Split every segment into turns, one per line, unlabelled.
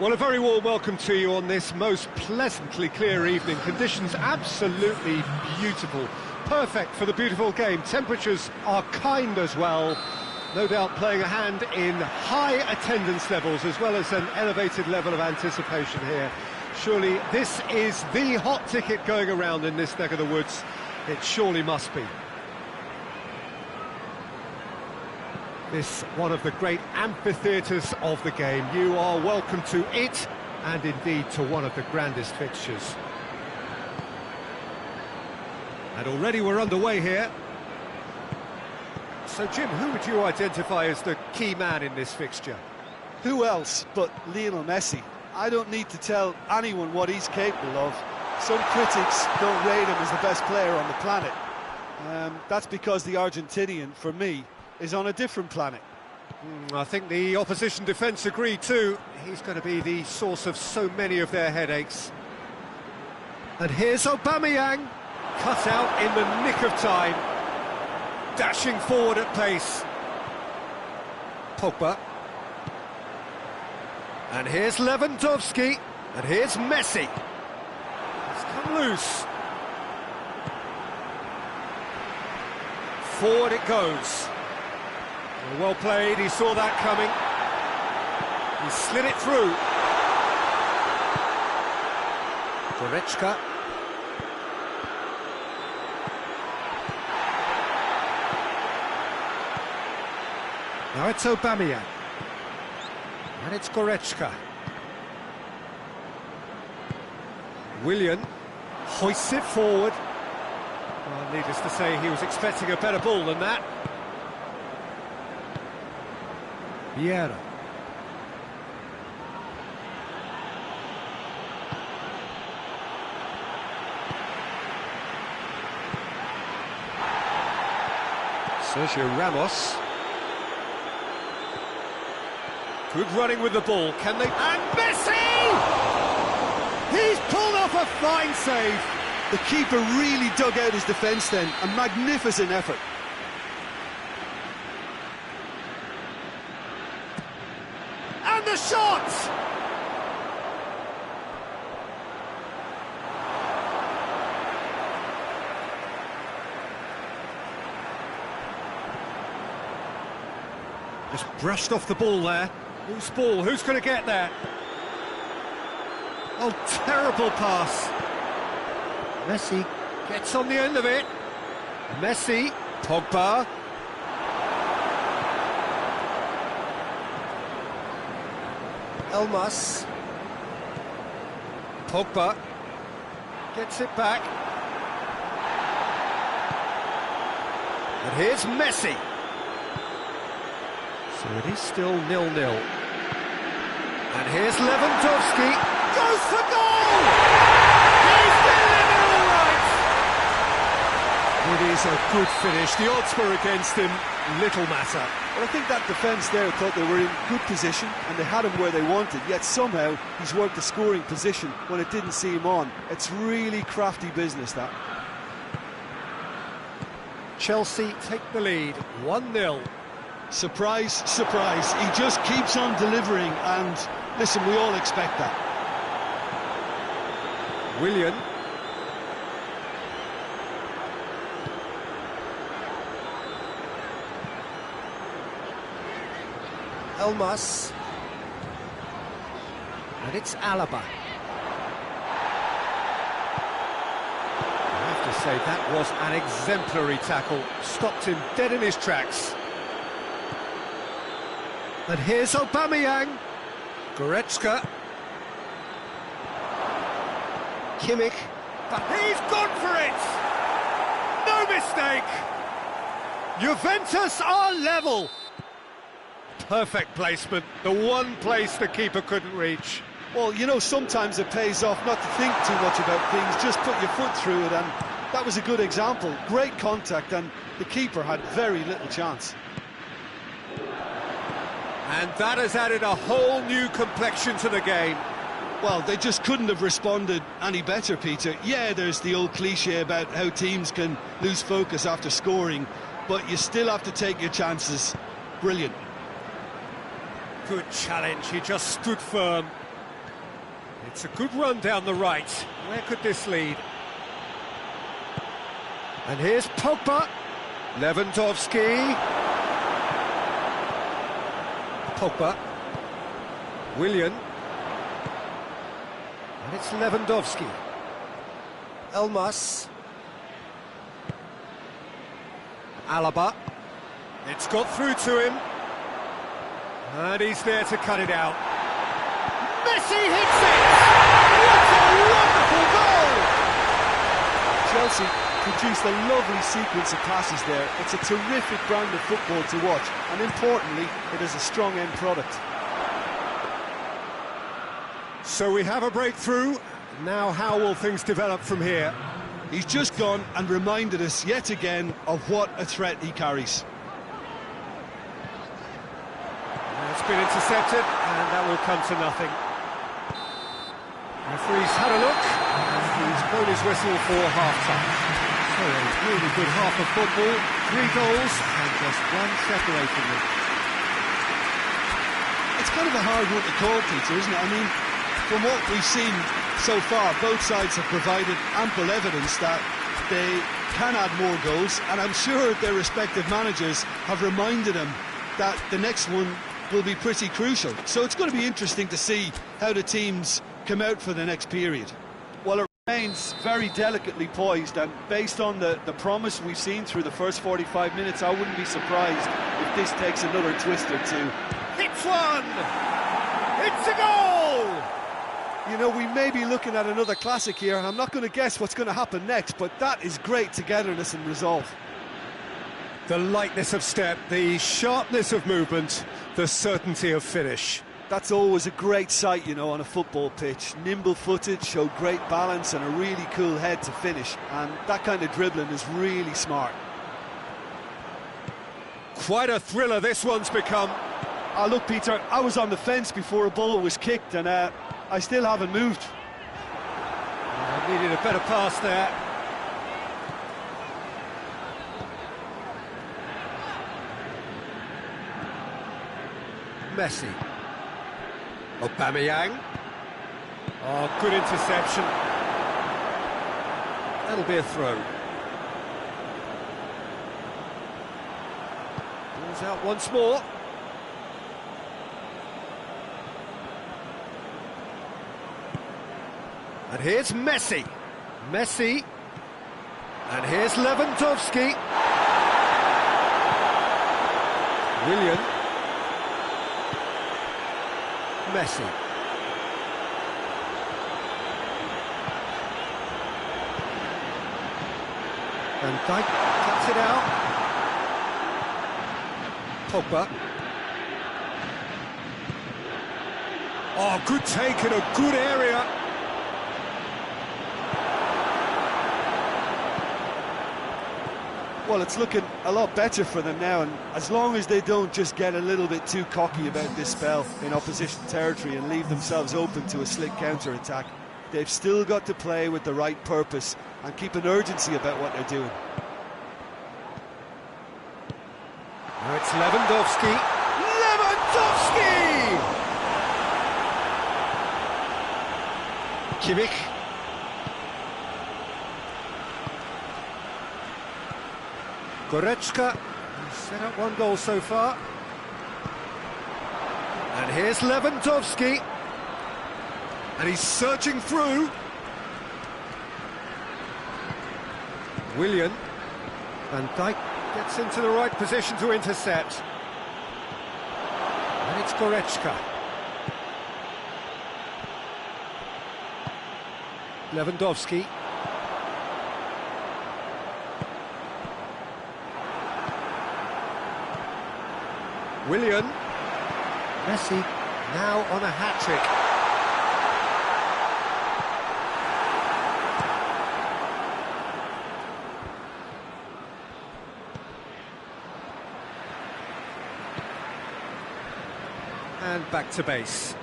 Well, a very warm welcome to you on this most pleasantly clear evening. Conditions absolutely beautiful. Perfect for the beautiful game. Temperatures are kind as well. No doubt playing a hand in high attendance levels as well as an elevated level of anticipation here. Surely this is the hot ticket going around in this neck of the woods. It surely must be. This one of the great amphitheatres of the game. You are welcome to it, and indeed to one of the grandest fixtures. And already we're underway here. So Jim, who would you identify as the key man in this fixture?
Who else but Lionel Messi? I don't need to tell anyone what he's capable of. Some critics don't rate him as the best player on the planet. That's because the Argentinian, for me, is on a different planet.
I think the opposition defence agree too. He's going to be the source of so many of their headaches. And here's Aubameyang, cut out in the nick of time, dashing forward at pace. Pogba. And here's Lewandowski, and here's Messi. He's come loose. Forward it goes. Well played, he saw that coming. He slid it through. Goretzka. Now it's Aubameyang. And it's Goretzka. Willian hoists it forward. Well, needless to say, he was expecting a better ball than that. Vieira. Sergio Ramos. Good running with the ball. Can they? And Messi! He's pulled off a fine save.
The keeper really dug out his defence then. A magnificent effort.
And the shot! Just brushed off the ball there. Whose ball? Who's going to get there? Oh, terrible pass. Messi gets on the end of it. Messi, Pogba. Elmas. Pogba gets it back. And here's Messi. So it is still 0-0. And here's Lewandowski. Goes for goal! He's delivered all right! It is a good finish. The odds were against him. Little matter.
Well, I think that defence there thought they were in good position and they had him where they wanted, yet somehow he's worked the scoring position when it didn't see him on. It's really crafty business, that.
Chelsea take the lead, 1-0.
Surprise, surprise. He just keeps on delivering and, listen, we all expect that.
Willian. Elmas. And it's Alaba. I have to say, that was an exemplary tackle. Stopped him dead in his tracks. And here's Aubameyang. Goretzka. Kimmich. But he's gone for it! No mistake! Juventus are level! Perfect placement, the one place the keeper couldn't reach.
Well, you know, sometimes it pays off not to think too much about things, just put your foot through it, and that was a good example. Great contact, and the keeper had very little chance.
And that has added a whole new complexion to the game.
Well, they just couldn't have responded any better, Peter. Yeah, there's the old cliche about how teams can lose focus after scoring, but you still have to take your chances. Brilliant.
Good challenge, he just stood firm. It's a good run down the right. Where could this lead? And here's Pogba. Lewandowski. Pogba. Willian. And it's Lewandowski. Elmas. Alaba. It's got through to him. And he's there to cut it out. Messi hits it! What a wonderful goal!
Chelsea produced a lovely sequence of passes there. It's a terrific brand of football to watch, and importantly, it is a strong end product.
So we have a breakthrough. Now how will things develop from here?
He's just gone and reminded us yet again of what a threat he carries.
It's been intercepted, and that will come to nothing. Referee's had a look, and he's blown his whistle for half-time. So a really good half of football, 3 goals, and just one separating them.
It's kind of a hard one to call, Peter, isn't it? I mean, from what we've seen so far, both sides have provided ample evidence that they can add more goals, and I'm sure their respective managers have reminded them that the next one will be pretty crucial. So it's going to be interesting to see how the teams come out for the next period. Well, it remains very delicately poised, and based on the promise we've seen through the first 45 minutes, I wouldn't be surprised if this takes another twist or two.
Hits one! It's a goal!
You know, we may be looking at another classic here. I'm not going to guess what's going to happen next, but that is great togetherness and resolve.
The lightness of step, the sharpness of movement, the certainty of finish.
That's always a great sight, you know, on a football pitch. Nimble-footed, showed great balance and a really cool head to finish. And that kind of dribbling is really smart.
Quite a thriller this one's become.
Oh, look, Peter, I was on the fence before a ball was kicked, and I still haven't moved.
Needed a better pass there. Messi. Aubameyang. Oh, good interception. That'll be a throw. Ball's out once more. And here's Messi. Messi. And here's Lewandowski. Willian. Messi. And Dijk cuts it out. Pogba. Oh, good take in a good area.
Well, it's looking a lot better for them now, and as long as they don't just get a little bit too cocky about this spell in opposition territory and leave themselves open to a slick counter-attack, they've still got to play with the right purpose and keep an urgency about what they're doing.
Now it's Lewandowski. Lewandowski! Kimmich. Goretzka, he's set up 1 goal so far. And here's Lewandowski. And he's searching through. Willian. Van Dijk gets into the right position to intercept. And it's Goretzka. Lewandowski. Willian. Messi now on a hat-trick. And back to base.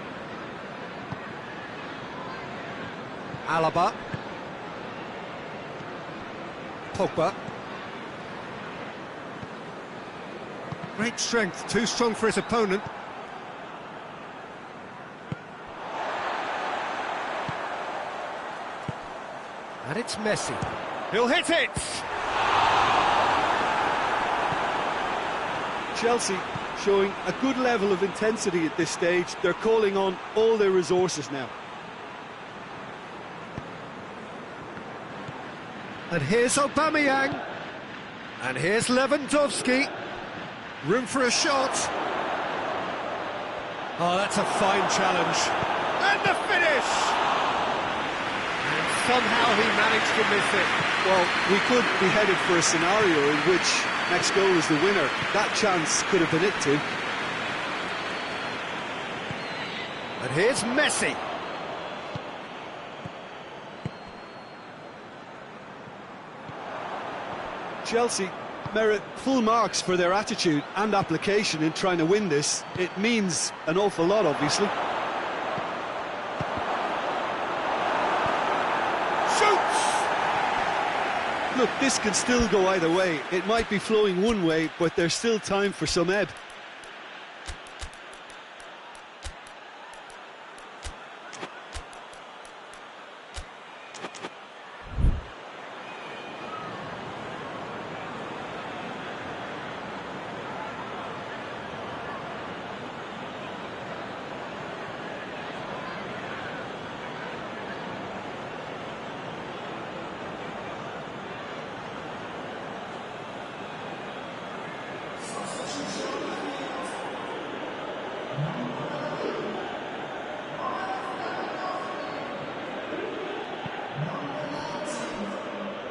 Alaba. Pogba. Great strength, too strong for his opponent. And it's Messi. He'll hit it!
Chelsea showing a good level of intensity at this stage. They're calling on all their resources now.
And here's Aubameyang. And here's Lewandowski. Room for a shot. Oh, that's a fine challenge. And the finish! And somehow he managed to miss it.
Well, we could be headed for a scenario in which next goal is the winner. That chance could have been it too.
And here's Messi.
Chelsea merit full marks for their attitude and application in trying to win this. It means an awful lot, obviously.
Shoots!
Look, this can still go either way. It might be flowing one way, but there's still time for some ebb.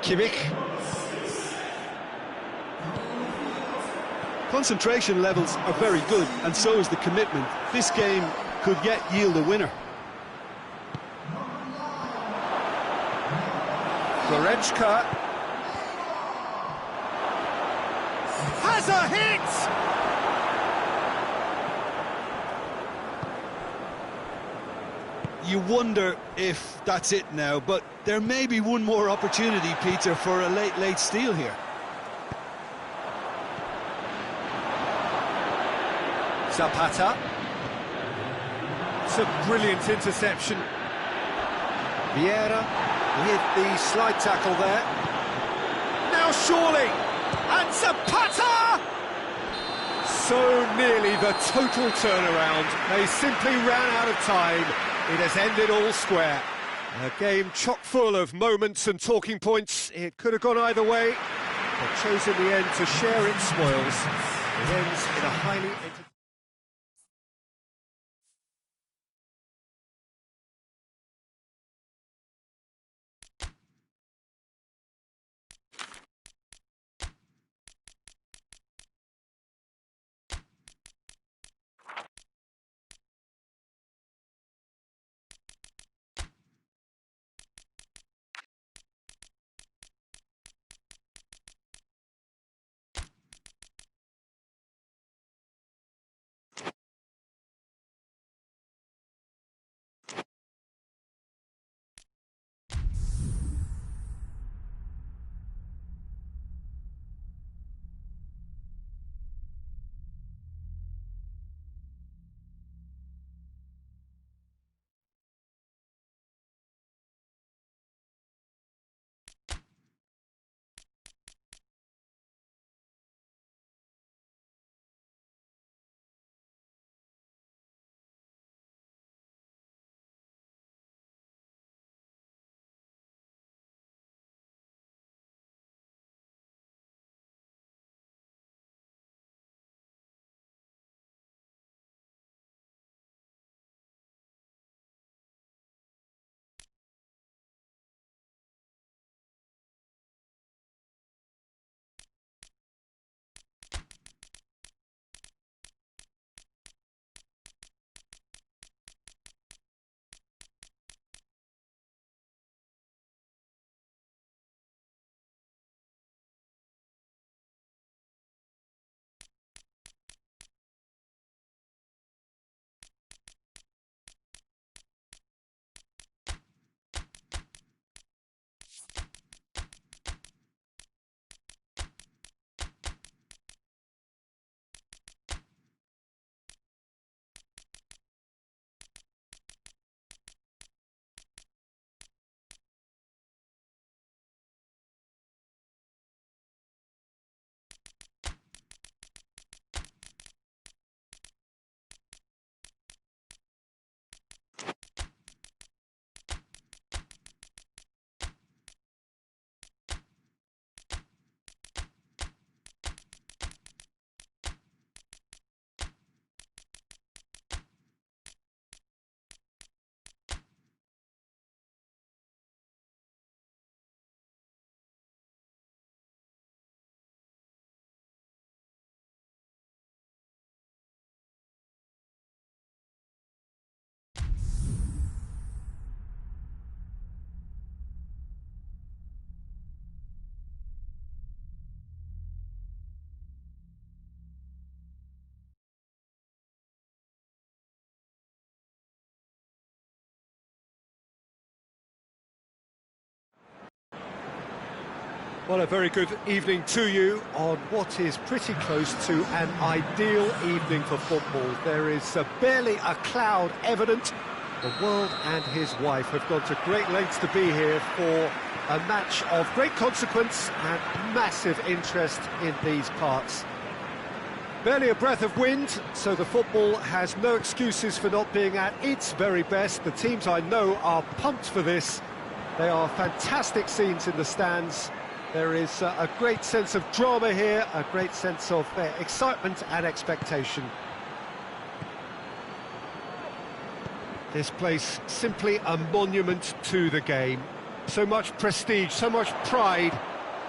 Kimmich.
Concentration levels are very good, and so is the commitment. This game could yet yield a winner.
Goretzka has a hit!
You wonder if that's it now, but there may be one more opportunity, Peter, for a late steal here.
Zapata. It's a brilliant interception. Vieira with the slide tackle there. Now surely! And Zapata! So nearly the total turnaround. They simply ran out of time. It has ended all square. A game chock full of moments and talking points. It could have gone either way, but chose in the end to share its spoils. It ends in a highly entertaining... Well, a very good evening to you on what is pretty close to an ideal evening for football. There is barely a cloud evident. The world and his wife have gone to great lengths to be here for a match of great consequence and massive interest in these parts. Barely a breath of wind, so the football has no excuses for not being at its very best. The teams I know are pumped for this. They are fantastic scenes in the stands. There is a great sense of drama here, a great sense of excitement and expectation. This place simply a monument to the game. So much prestige, so much pride,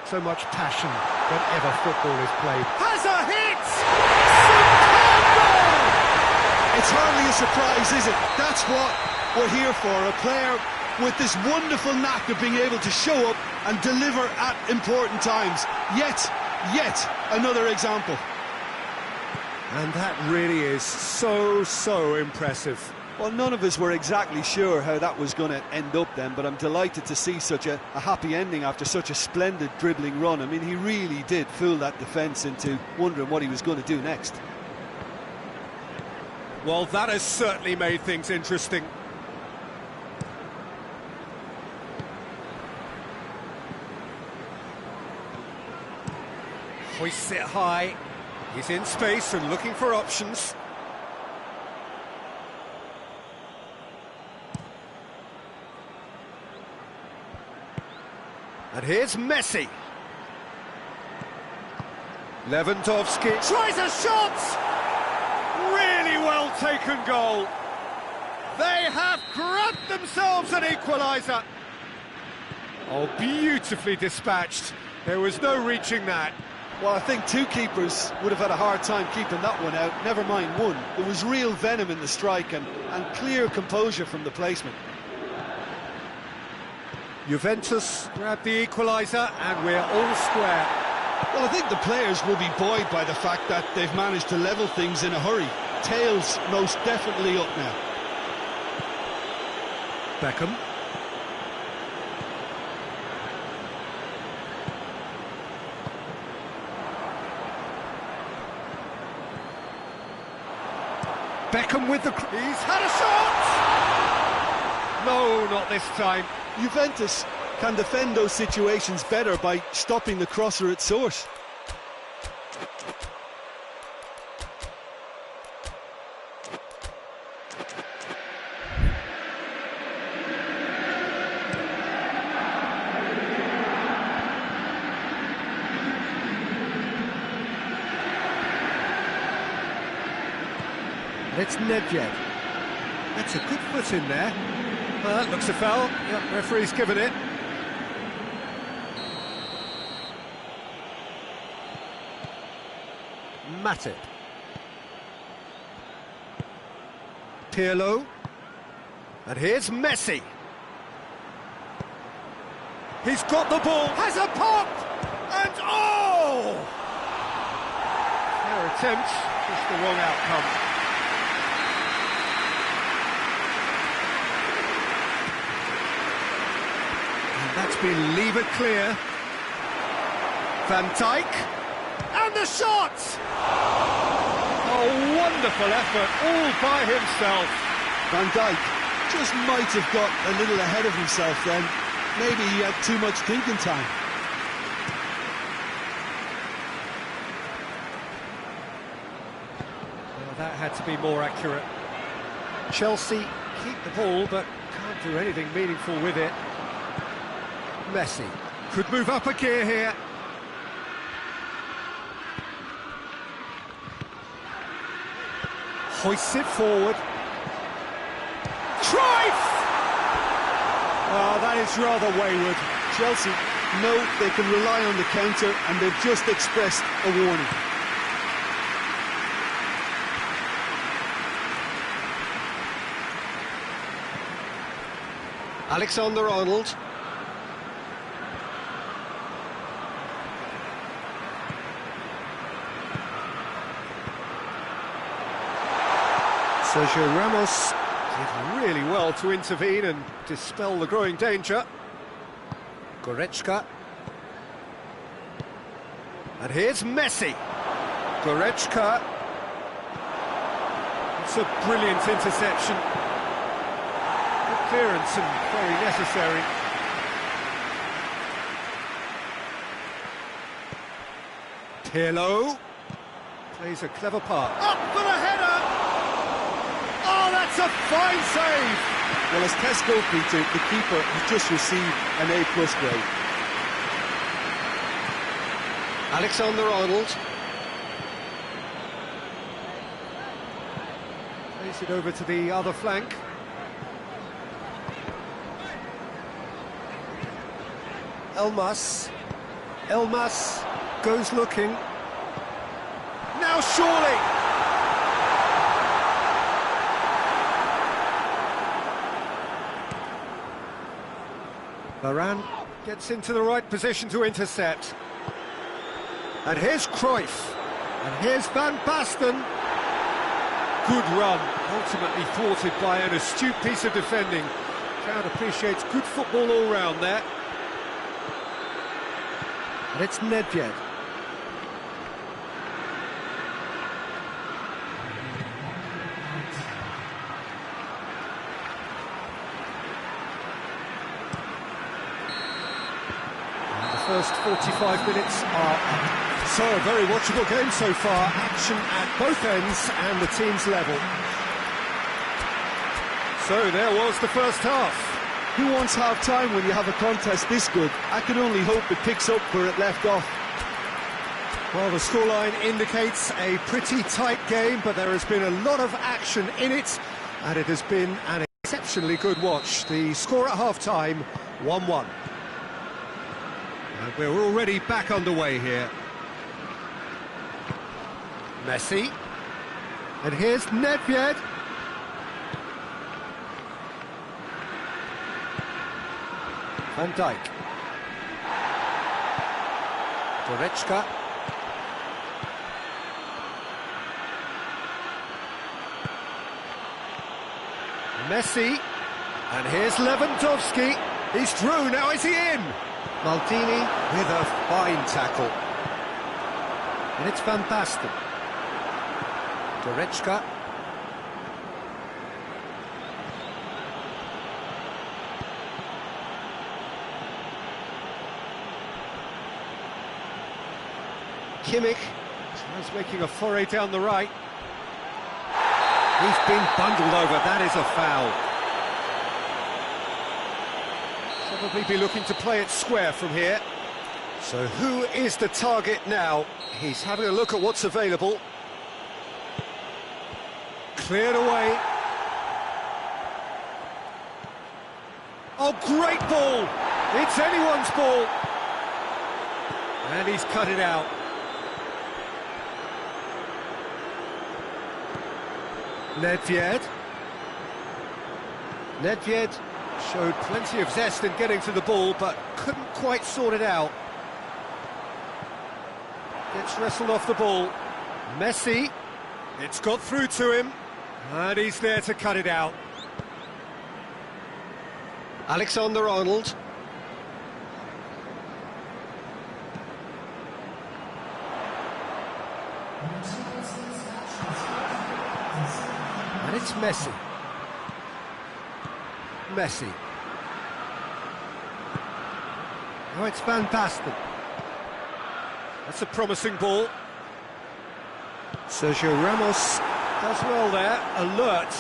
so much passion whenever football is played. Has a hit! Superb goal!
It's hardly a surprise, is it? That's what we're here for, a player with this wonderful knack of being able to show up and deliver at important times. Yet another example.
And that really is so impressive.
Well, none of us were exactly sure how that was going to end up then, but I'm delighted to see such a happy ending after such a splendid dribbling run. I mean, he really did fool that defence into wondering what he was going to do next.
Well, that has certainly made things interesting. Hoists it high. He's in space and looking for options. And here's Messi. Lewandowski tries a shot! Really well taken goal. They have grabbed themselves an equaliser. Oh, beautifully dispatched. There was no reaching that.
Well, I think two keepers would have had a hard time keeping that one out, never mind one. There was real venom in the strike and clear composure from the placement.
Juventus grab the equaliser and we're all square.
Well, I think the players will be buoyed by the fact that they've managed to level things in a hurry. Tails most definitely up now.
Beckham. Beckham with the... He's had a shot! No, not this time.
Juventus can defend those situations better by stopping the crosser at source.
It's Nedved. That's a good foot in there. Well, that looks a foul. Yep, referee's given it. Matip. Pirlo. And here's Messi. He's got the ball. Has a pop! And oh! Fair attempt, just the wrong outcome. That's been levered clear. Van Dijk. And the shot! A wonderful effort, all by himself.
Van Dijk just might have got a little ahead of himself then. Maybe he had too much thinking time.
Well, that had to be more accurate. Chelsea keep the ball, but can't do anything meaningful with it. Messi could move up a gear here. Hoists it forward. Cruyff! Oh, that is rather wayward.
Chelsea know they can rely on the counter and they've just expressed a warning.
Alexander-Arnold. Sergio Ramos did really well to intervene and dispel the growing danger. Goretzka. And here's Messi. Goretzka. It's a brilliant interception. Good clearance and very necessary. Pirlo plays a clever part. Up for the header! Oh, that's a fine save!
Well, as test goalkeeper, the keeper has just received an A+ grade.
Alexander-Arnold. Plays it over to the other flank. Elmas goes looking. Now surely! Varane gets into the right position to intercept. And here's Cruyff. And here's Van Basten. Good run, ultimately thwarted by an astute piece of defending. Crowd appreciates good football all round there. And it's Nedved. First 45 minutes are up. So, a very watchable game so far. Action at both ends and the team's level. So, there was the first half.
Who wants half-time when you have a contest this good? I can only hope it picks up where it left off.
Well, the scoreline indicates a pretty tight game, but there has been a lot of action in it, and it has been an exceptionally good watch. The score at half-time, 1-1. And we're already back underway here. Messi. And here's Nedved. Van Dijk. Goretzka. Messi. And here's Lewandowski. He's through, now is he in? Maldini with a fine tackle. And it's Van Basten. Goretzka. Kimmich is making a foray down the right. He's been bundled over, that is a foul. Probably be looking to play it square from here. So who is the target now? He's having a look at what's available. Cleared away. Oh, great ball! It's anyone's ball! And he's cut it out. Nedved. Nedved showed plenty of zest in getting to the ball, but couldn't quite sort it out. Gets wrestled off the ball. Messi. It's got through to him. And he's there to cut it out. Alexander-Arnold. And it's Messi. Messi. Oh, it's Van Basten. That's a promising ball. Sergio Ramos does well there, alert.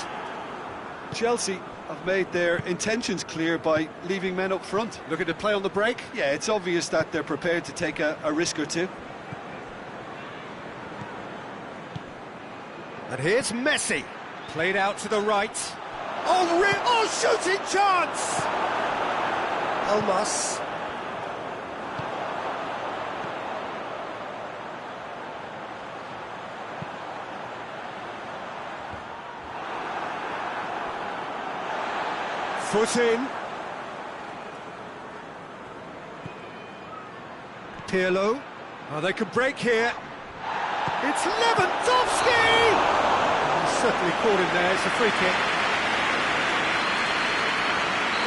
Chelsea have made their intentions clear by leaving men up front.
Looking to play on the break?
Yeah, it's obvious that they're prepared to take a risk or two.
And here's Messi. Played out to the right. Oh, shooting chance! Elmas. Foot in. Pirlo. Oh, they can break here. It's Lewandowski! He's certainly caught him there, it's a free kick.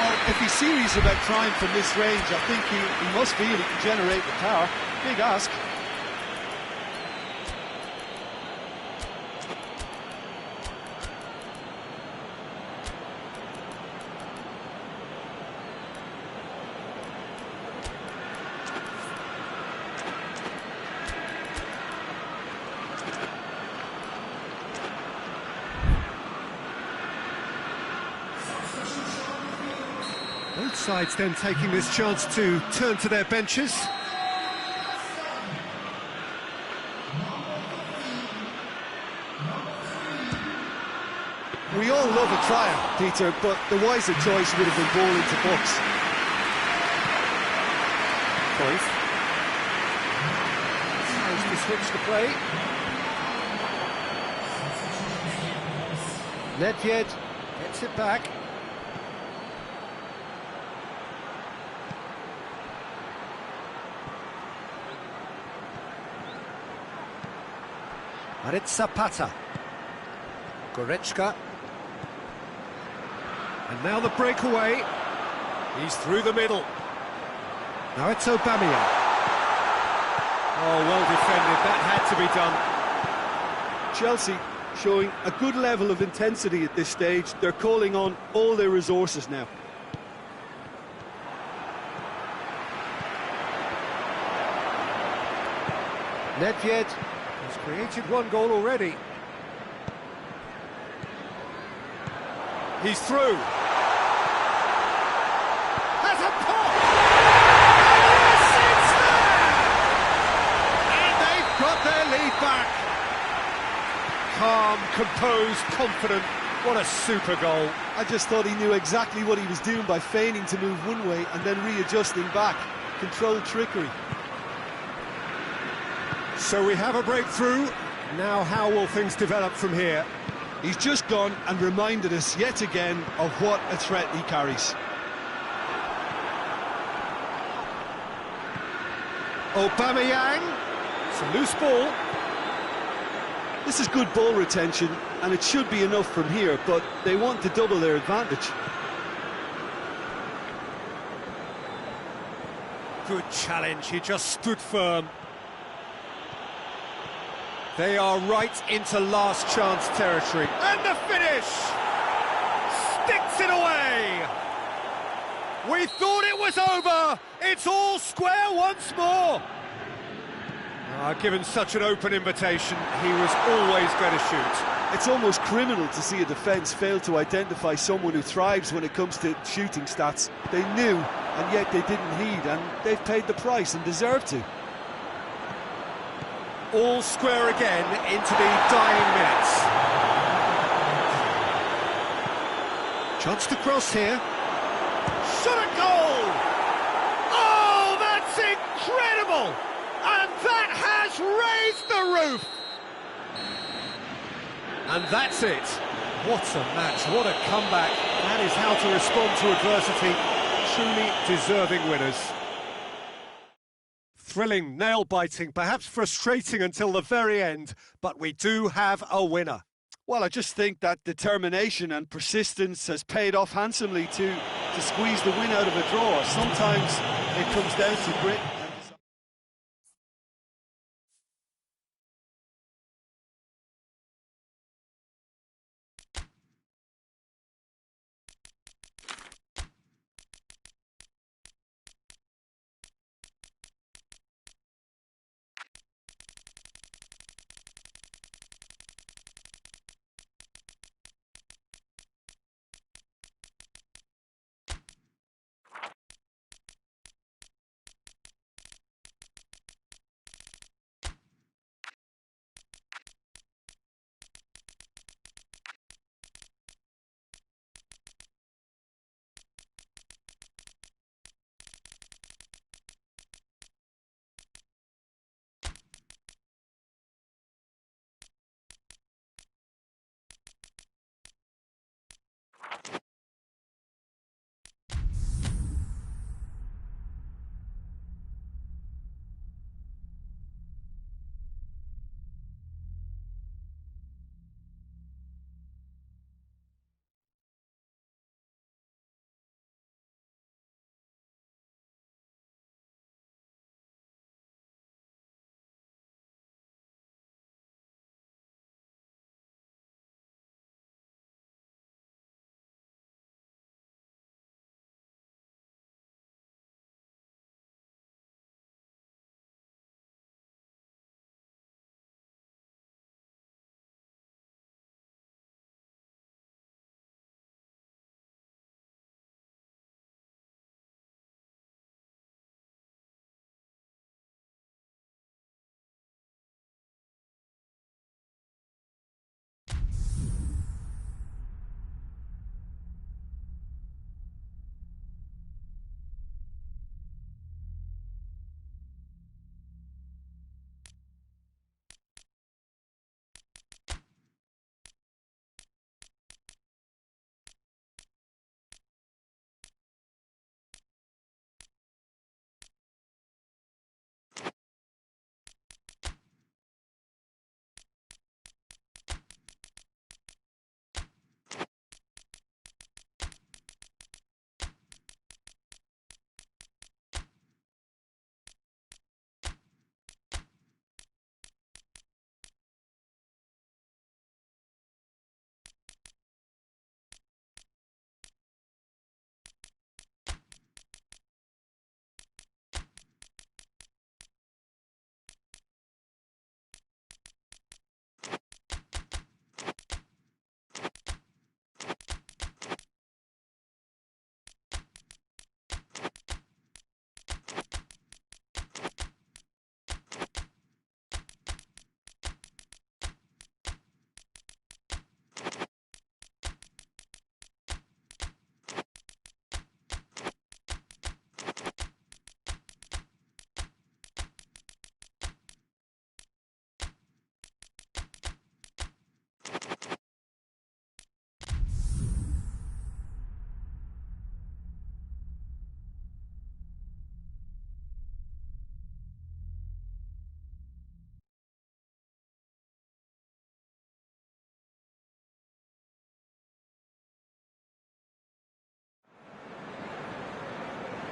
Well, if he's serious about trying from this range, I think he must feel he can generate the power. Big ask.
Both sides then taking this chance to turn to their benches.
We all love a triumph, Peter, but the wiser choice would have been ball into box.
Cruyff. Tries to switch the play. Nedved gets it back. Maritza Pata. Goretzka. And now the breakaway. He's through the middle. Now it's Aubameyang. Oh, well defended. That had to be done.
Chelsea showing a good level of intensity at this stage. They're calling on all their resources now.
Nedved has created one goal already. He's through. Has a pop! And yes, it's there! And they've got their lead back. Calm, composed, confident. What a super goal.
I just thought he knew exactly what he was doing by feigning to move one way and then readjusting back. Controlled trickery.
So we have a breakthrough. Now how will things develop from here?
He's just gone and reminded us yet again of what a threat he carries.
Aubameyang. It's a loose ball.
This is good ball retention, and it should be enough from here, but they want to double their advantage.
Good challenge, he just stood firm. They are right into last chance territory. And the finish! Sticks it away! We thought it was over! It's all square once more! Given such an open invitation, he was always going to shoot.
It's almost criminal to see a defence fail to identify someone who thrives when it comes to shooting stats. They knew, and yet they didn't heed, and they've paid the price and deserve to.
All square again into the dying minutes. Chance to cross here. Shot a goal! Oh, that's incredible! And that has raised the roof! And that's it. What a match, what a comeback. That is how to respond to adversity. Truly deserving winners. Thrilling, nail-biting, perhaps frustrating until the very end, but we do have a winner.
Well, I just think that determination and persistence has paid off handsomely to squeeze the win out of a draw. Sometimes it comes down to grit.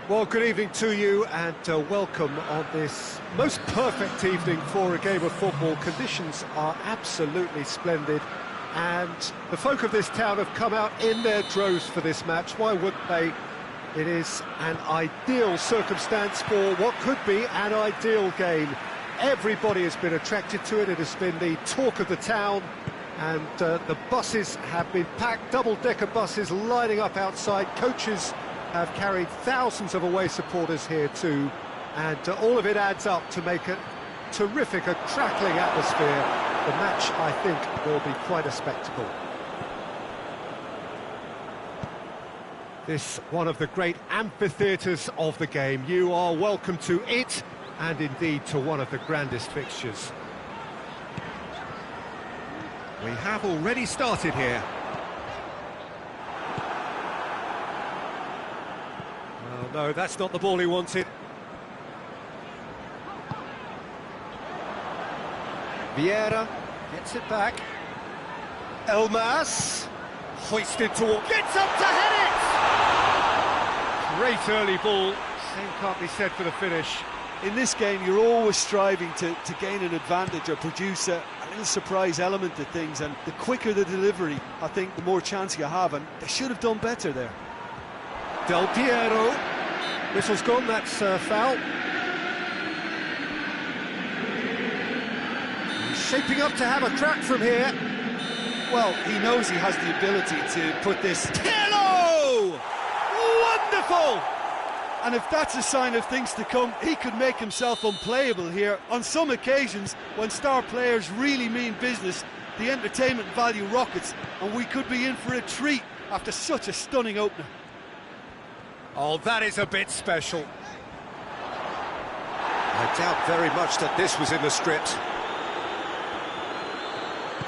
Well, good evening to you and welcome on this most perfect evening for a game of football. Conditions are absolutely splendid and the folk of this town have come out in their droves for this match. Why wouldn't they? It is an ideal circumstance for what could be an ideal game. Everybody has been attracted to it. It has been the talk of the town and the buses have been packed, double-decker buses lining up outside. Coaches have carried thousands of away supporters here too, and all of it adds up to make a terrific, a crackling atmosphere. The match, I think, will be quite a spectacle. This one of the great amphitheatres of the game. You are welcome to it, and indeed to one of the grandest fixtures. We have already started here. Oh, no, that's not the ball he wanted. Vieira gets it back. Elmas hoisted toward, gets up to head it! Great early ball, same can't be said for the finish.
In this game, you're always striving to gain an advantage or produce a little surprise element to things, and the quicker the delivery, I think, the more chance you have, and they should have done better there.
Del Piero, whistle's gone, that's foul. He's shaping up to have a crack from here.
Well, he knows he has the ability to put this... Hello! Wonderful! And if that's a sign of things to come, he could make himself unplayable here. On some occasions, when star players really mean business, the entertainment value rockets, and we could be in for a treat after such a stunning opener.
Oh, that is a bit special. I doubt very much that this was in the script.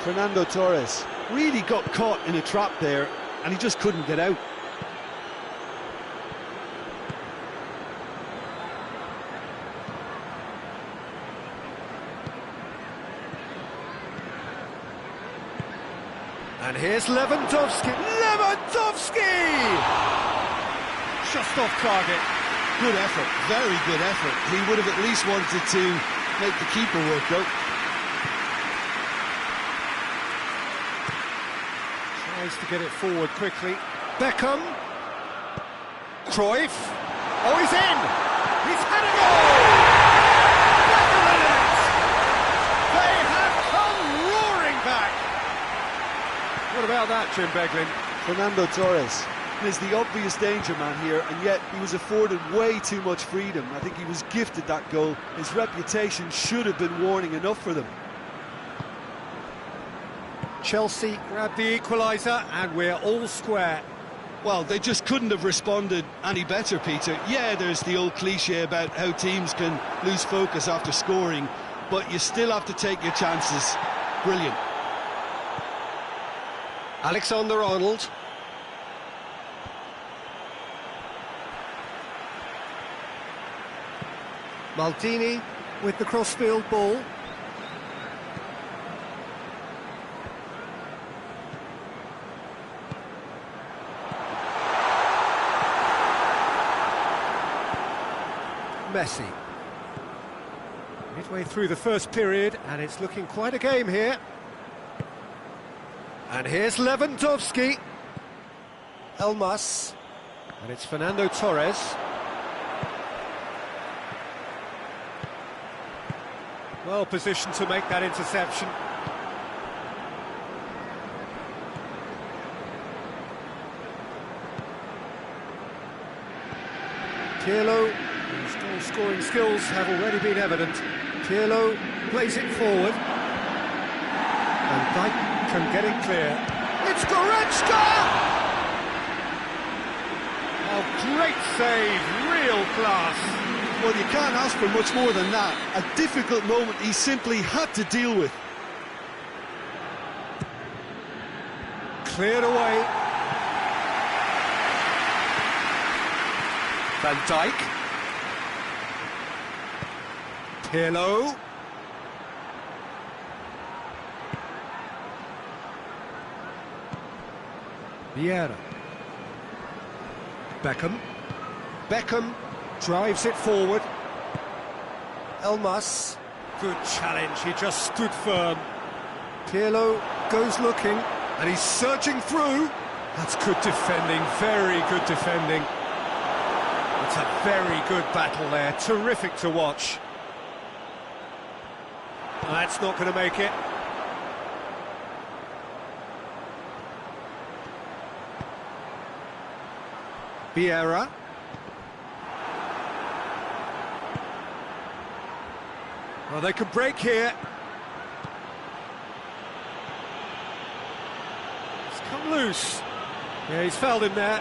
Fernando Torres really got caught in a trap there, and he just couldn't get out.
And here's Lewandowski. Lewandowski! Just off target.
Good effort, very good effort. He would have at least wanted to make the keeper work though.
Tries to get it forward quickly. Beckham. Cruyff. Oh, he's in! He's had a goal! Beckham in it! They have come roaring back! What about that, Jim Beglin?
Fernando Torres is the obvious danger man here, and yet he was afforded way too much freedom. I think he was gifted that goal. His reputation should have been warning enough for them.
Chelsea grab the equaliser, and we're all square.
Well, they just couldn't have responded any better, Peter. Yeah, there's the old cliche about how teams can lose focus after scoring, but you still have to take your chances. Brilliant.
Alexander-Arnold. Maldini with the crossfield ball. Messi. Midway through the first period, and it's looking quite a game here. And here's Lewandowski. Elmas. And it's Fernando Torres. Well positioned to make that interception. Pirlo, his goal-scoring skills have already been evident. Pirlo plays it forward. And Dijk can get it clear. It's Goretzka! Oh, great save, real class.
Well, you can't ask for much more than that. A difficult moment he simply had to deal with.
Cleared away. Van Dijk. Pirlo. Vieira. Beckham. Beckham Drives it forward. Elmas. Good challenge, he just stood firm. Pirlo goes looking, and he's surging through. That's good defending, very good defending. It's a very good battle there, terrific to watch. That's not going to make it. Vieira. Well, they could break here. It's come loose. Yeah, he's fouled him there.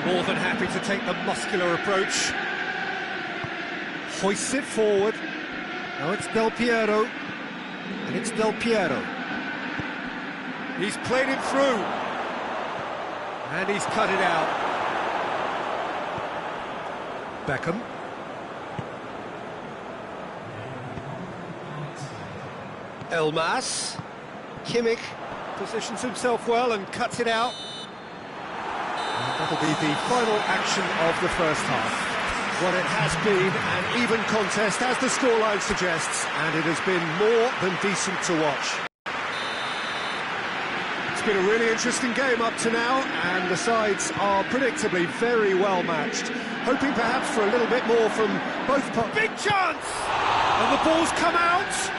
More than happy to take the muscular approach. Hoists it forward. Now it's Del Piero. And it's Del Piero. He's played it through. And he's cut it out. Beckham. Elmas. Kimmich positions himself well and cuts it out. And that'll be the final action of the first half. What it has been an even contest, as the scoreline suggests, and it has been more than decent to watch. It's been a really interesting game up to now, and the sides are predictably very well matched. Hoping perhaps for a little bit more from both parts. Big chance! And the ball's come out!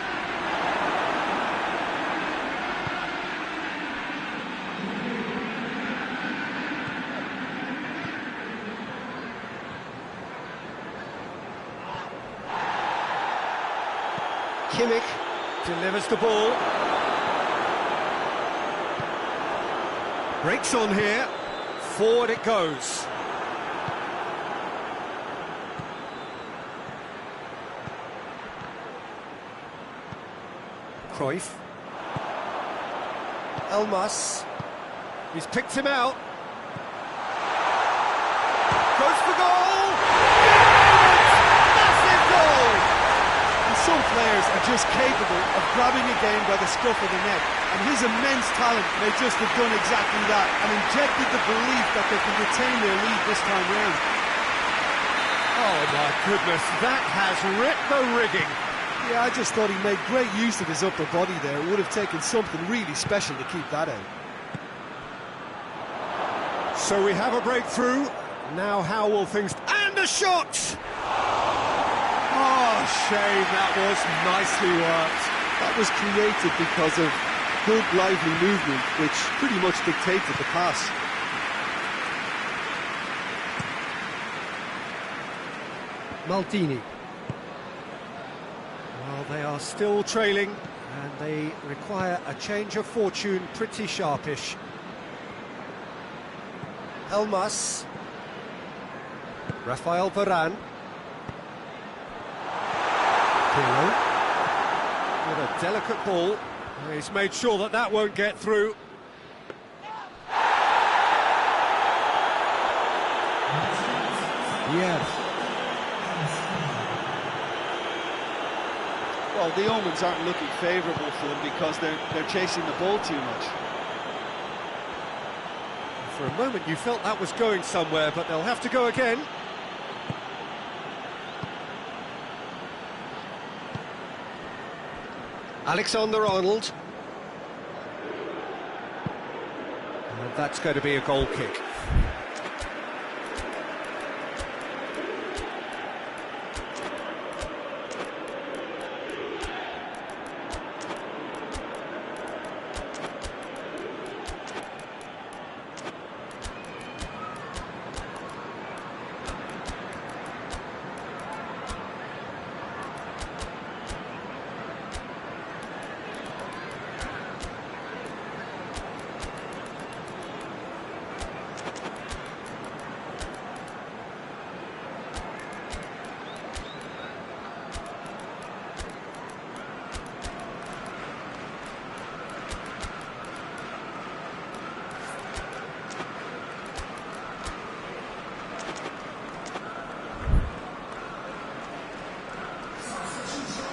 Kimmich delivers the ball. Breaks on here. Forward it goes. Cruyff. Elmas. He's picked him out. Goes for goal! Massive goal!
Some players are just capable of grabbing a game by the scruff of the neck, and his immense talent may just have done exactly that and injected the belief that they can retain their lead this time round.
Oh my goodness, that has ripped the rigging.
Yeah, I just thought he made great use of his upper body there. It would have taken something really special to keep that out.
So we have a breakthrough. Now how will things... And a shot! Oh, shame, that was nicely worked.
That was created because of good, lively movement, which pretty much dictated the pass.
Maldini. Well, they are still trailing, and they require a change of fortune, pretty sharpish. Elmas. Rafael Varane. Pirlo. With a delicate ball. He's made sure that that won't get through. Yeah.
Well, the omens aren't looking favourable for them because they're chasing the ball too much.
For a moment you felt that was going somewhere, but they'll have to go again. Alexander-Arnold. And that's going to be a goal kick.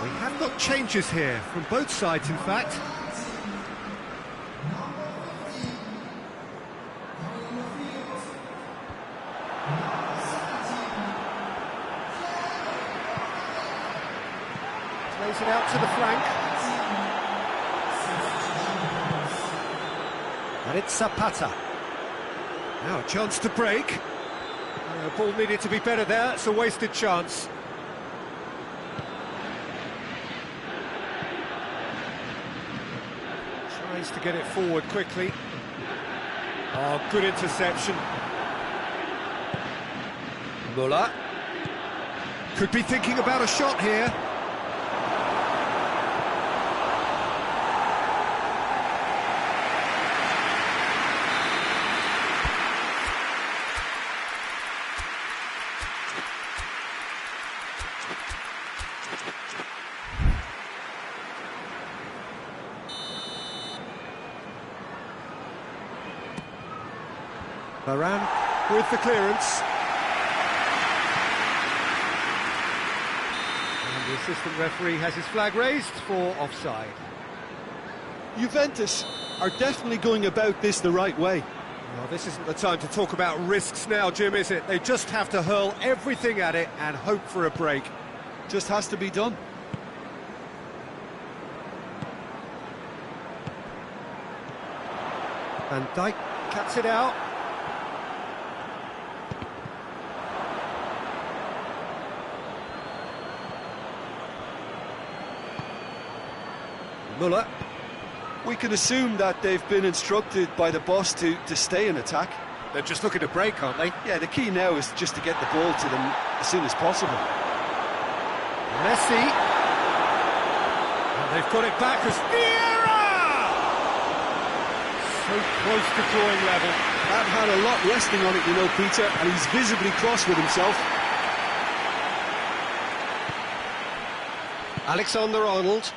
We have got changes here, from both sides in fact. Plays it out to the flank. And it's Zapata. Now a chance to break. Ball needed to be better there, it's a wasted chance. Tries to get it forward quickly. Oh, good interception. Muller. Could be thinking about a shot here. Varane with the clearance. And the assistant referee has his flag raised for offside.
Juventus are definitely going about this the right way.
Well, this isn't the time to talk about risks now, Jim, is it? They just have to hurl everything at it and hope for a break.
Just has to be done.
Van Dijk cuts it out. Muller.
We can assume that they've been instructed by the boss to stay in attack.
They're just looking to break, aren't they?
Yeah, the key now is just to get the ball to them as soon as possible.
Messi. And they've got it back as Vieira! So close to drawing level.
That had a lot resting on it, you know, Peter, and he's visibly cross with himself.
Alexander-Arnold.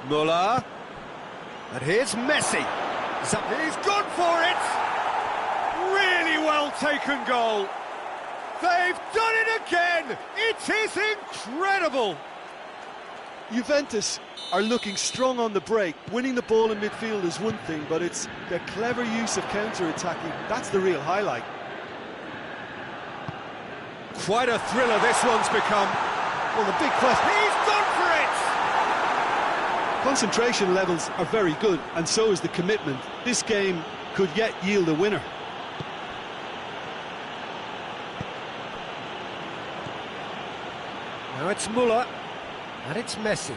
Muller, and here's Messi. He's gone for it! Really well taken goal. They've done it again! It is incredible!
Juventus are looking strong on the break. Winning the ball in midfield is one thing, but it's their clever use of counter-attacking. That's the real highlight.
Quite a thriller this one's become.
Well, the big question...
He's gone for it!
Concentration levels are very good, and so is the commitment. This game could yet yield a winner.
Now it's Muller, and it's Messi.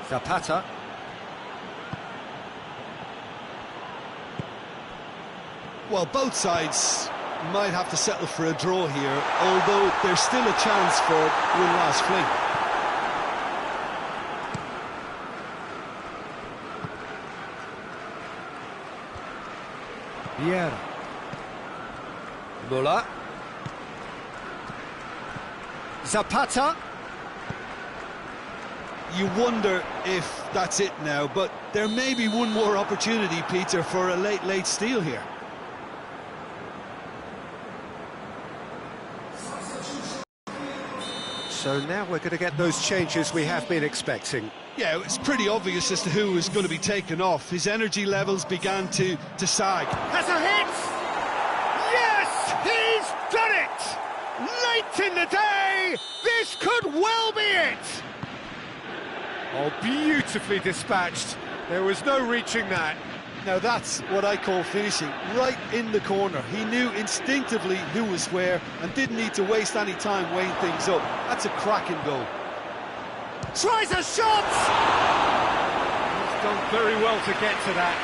Zapata.
Well, both sides might have to settle for a draw here, although there's still a chance for one last fling.
Vieira. Muller. Zapata.
You wonder if that's it now, but there may be one more opportunity, Peter, for a late steal here.
So now we're going to get those changes we have been expecting.
Yeah, it's pretty obvious as to who was going to be taken off. His energy levels began to sag.
Has a hit! Yes, he's done it! Late in the day, this could well be it! Oh, beautifully dispatched. There was no reaching that.
Now that's what I call finishing, right in the corner. He knew instinctively who was where and didn't need to waste any time weighing things up. That's a cracking goal.
Tries a shot! He's done very well to get to that.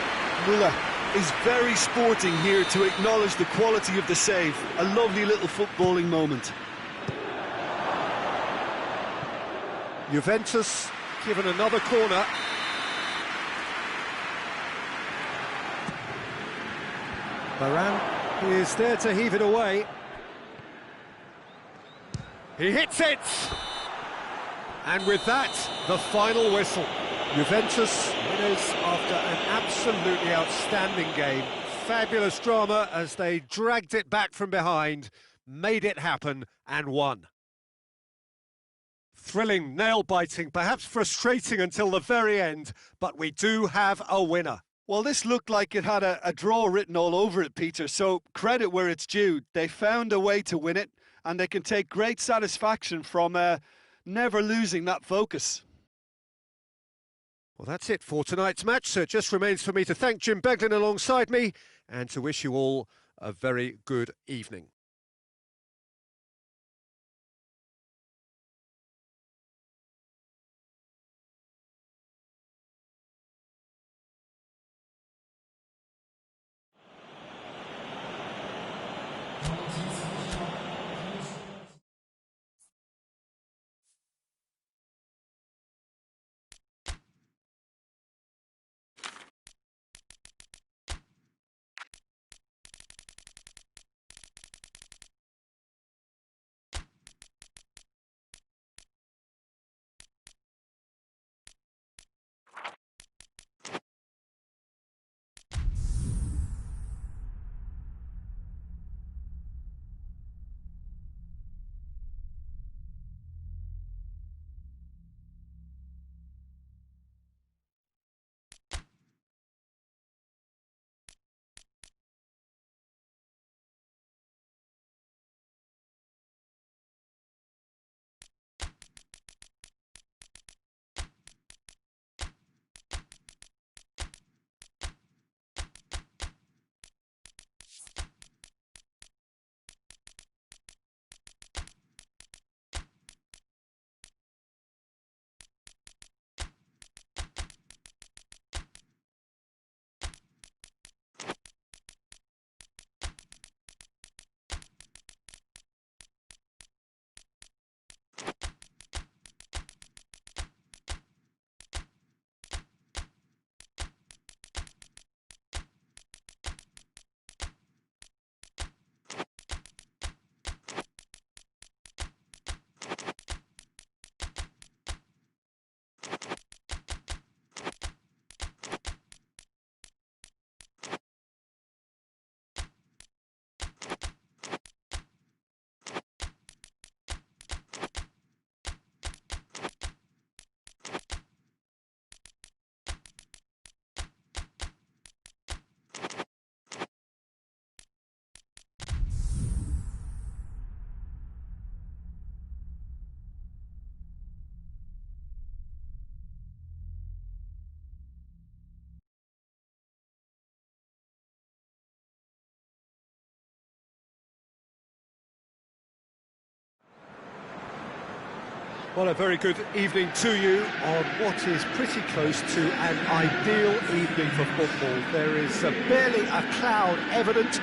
Muller is very sporting here to acknowledge the quality of the save. A lovely little footballing moment.
Juventus given another corner. Varane is there to heave it away. He hits it! And with that, the final whistle. Juventus winners after an absolutely outstanding game. Fabulous drama as they dragged it back from behind, made it happen and won. Thrilling, nail-biting, perhaps frustrating until the very end, but we do have a winner.
Well, this looked like it had a draw written all over it, Peter, so credit where it's due. They found a way to win it, and they can take great satisfaction from never losing that focus.
Well, that's it for tonight's match, so it just remains for me to thank Jim Beglin alongside me and to wish you all a very good evening. Well, a very good evening to you on what is pretty close to an ideal evening for football. There is barely a cloud evident.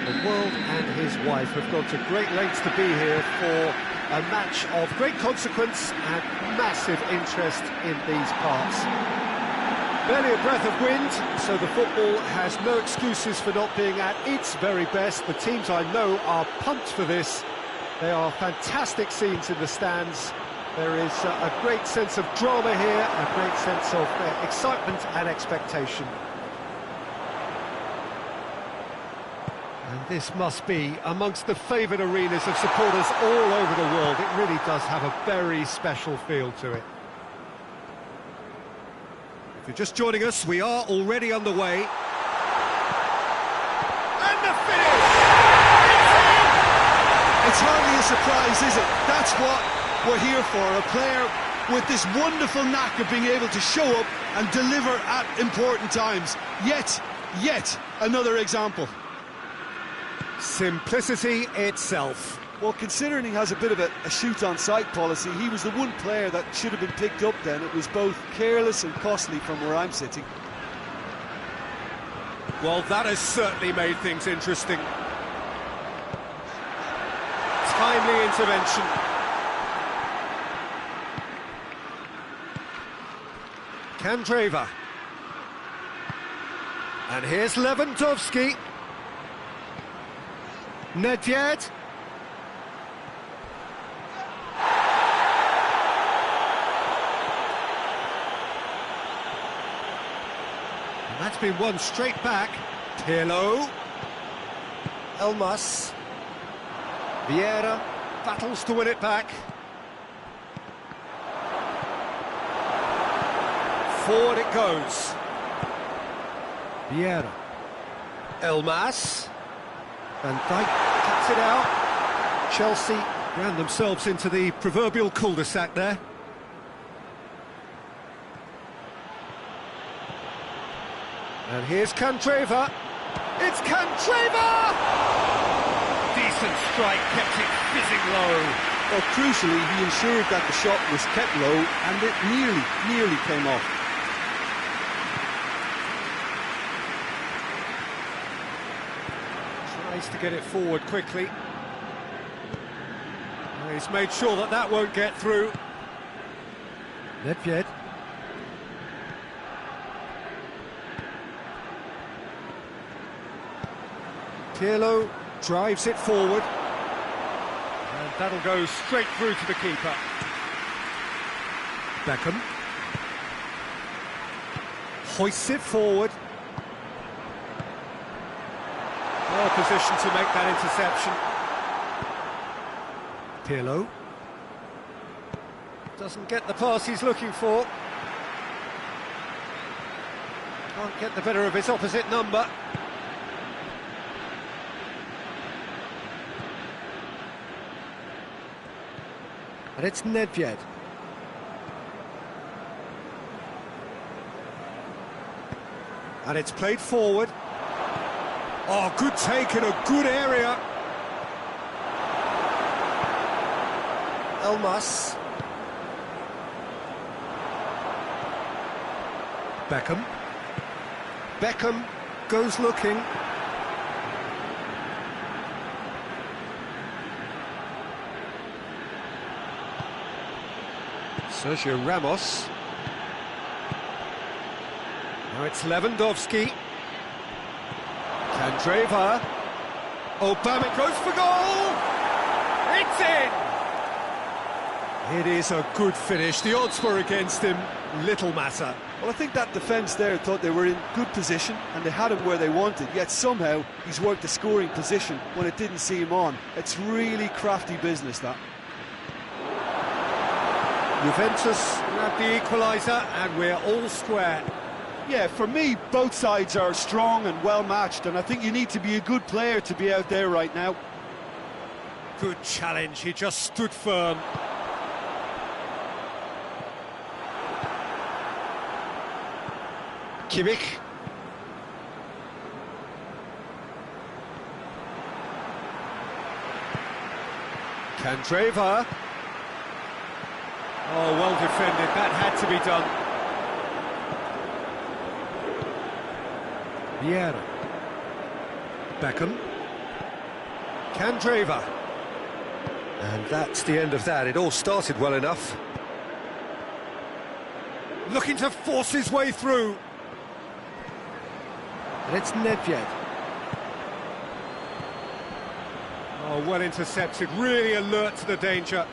The world and his wife have gone to great lengths to be here for a match of great consequence and massive interest in these parts. Barely a breath of wind, so the football has no excuses for not being at its very best. The teams I know are pumped for this. There are fantastic scenes in the stands. There is a great sense of drama here, a great sense of excitement and expectation. And this must be amongst the favoured arenas of supporters all over the world. It really does have a very special feel to it. If you're just joining us, we are already underway. And the finish!
It's hardly a surprise, is it? That's what we're here for, a player with this wonderful knack of being able to show up and deliver at important times. Yet another example.
Simplicity itself.
Well, considering he has a bit of a shoot-on-sight policy, he was the one player that should have been picked up then. It was both careless and costly from where I'm sitting.
Well, that has certainly made things interesting. Timely intervention. Kandreva. And here's Lewandowski. Nedved. And that's been won straight back. Pirlo. Elmas. Vieira battles to win it back. Forward it goes. Vieira. Elmas. Van Dijk cuts it out. Chelsea ran themselves into the proverbial cul-de-sac there. And here's Candreva. It's Candreva! Decent strike, kept it fizzing low.
Well, crucially, he ensured that the shot was kept low and it nearly came off.
Tries to get it forward quickly. He's made sure that that won't get through. Nedved. Pirlo drives it forward. And that'll go straight through to the keeper. Beckham. Hoists it forward. Well positioned to make that interception. Pirlo. Doesn't get the pass he's looking for. Can't get the better of his opposite number. And it's Nedved. And it's played forward. Oh, good take in a good area. Elmas. Beckham. Beckham goes looking. Sergio Ramos. Now it's Lewandowski. Candreva. Obama goes for goal! It's in! It is a good finish. The odds were against him. Little matter.
Well, I think that defence there thought they were in good position and they had him where they wanted, yet somehow he's worked the scoring position when it didn't see him on. It's really crafty business, that.
Juventus grab the equaliser and we're all square.
Yeah, for me, both sides are strong and well matched, and I think you need to be a good player to be out there right now.
Good challenge, he just stood firm. Kimmich. Candreva. Oh, well defended, that had to be done. Vieira. Beckham. Candreva. And that's the end of that. It all started well enough. Looking to force his way through. And it's Nedved. Oh, well intercepted, really alert to the danger.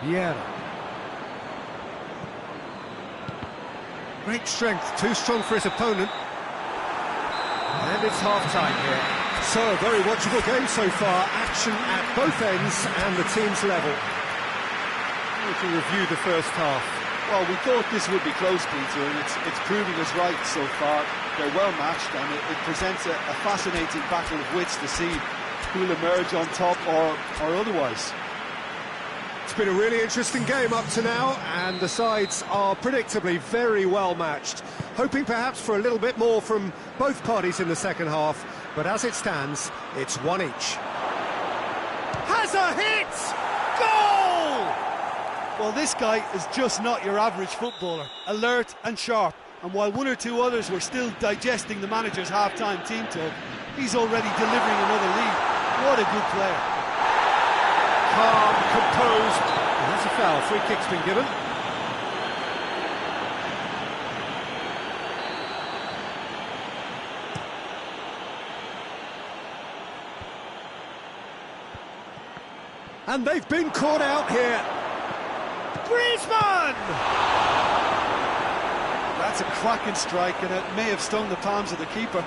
Vieira. Great strength, too strong for his opponent. And it's half-time here. So, a very watchable game so far. Action at both ends and the team's level. To review the first half.
Well, we thought this would be close, Peter, and it's proving us right so far. They're well matched, and it presents a fascinating battle of wits to see who'll emerge on top or otherwise.
It's been a really interesting game up to now, and the sides are predictably very well matched. Hoping perhaps for a little bit more from both parties in the second half, but as it stands, it's one each. Has a hit! Goal!
Well, this guy is just not your average footballer. Alert and sharp. And while one or two others were still digesting the manager's half-time team talk, he's already delivering another lead. What a good player.
Calm, composed. And that's a foul. Free kick's been given. And they've been caught out here. Griezmann!
That's That's a cracking strike, and it may have stung the palms of the keeper.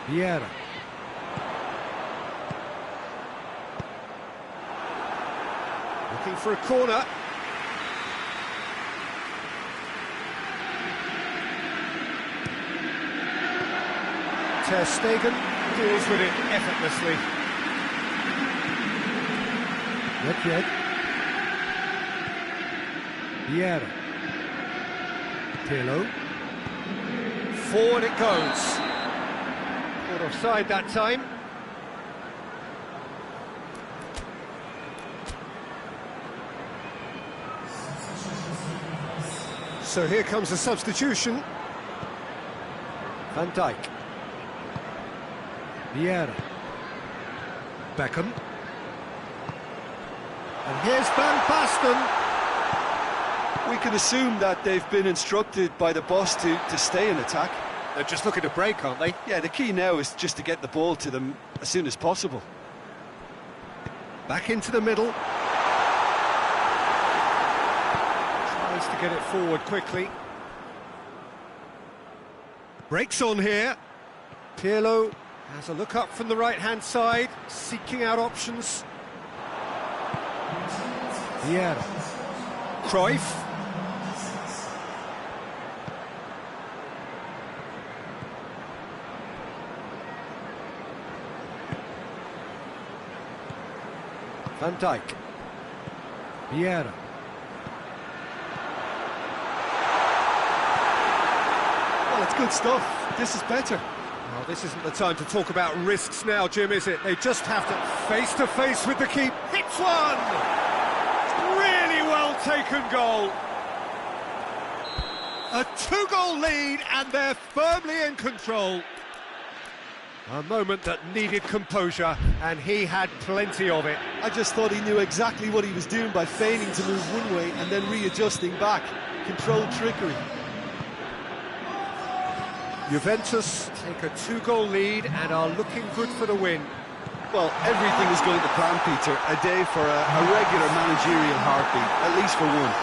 Vieira. Looking for a corner. Ter Stegen deals with it effortlessly. Yet. Vieira. Pirlo. Forward it goes. Caught offside that time. So here comes a substitution. Van Dijk. Vieira. Beckham. And here's Van Basten.
We can assume that they've been instructed by the boss to stay in attack.
They're just looking to break, aren't they?
Yeah, the key now is just to get the ball to them as soon as possible.
Back into the middle. Tries to get it forward quickly. Breaks on here. Pirlo has a look up from the right-hand side, seeking out options. Vieira. Cruyff. Van Dijk. Vieira.
Well, it's good stuff. This is better.
Well, this isn't the time to talk about risks now, Jim, is it? They just have to face with the keep. Hits one! Really well taken goal. A two-goal lead, and they're firmly in control. A moment that needed composure, and he had plenty of it.
I just thought he knew exactly what he was doing by feigning to move one way and then readjusting back. Controlled trickery.
Juventus take a two-goal lead and are looking good for the win.
Well, everything is going to plan, Peter. A day for a regular managerial heartbeat, at least for one.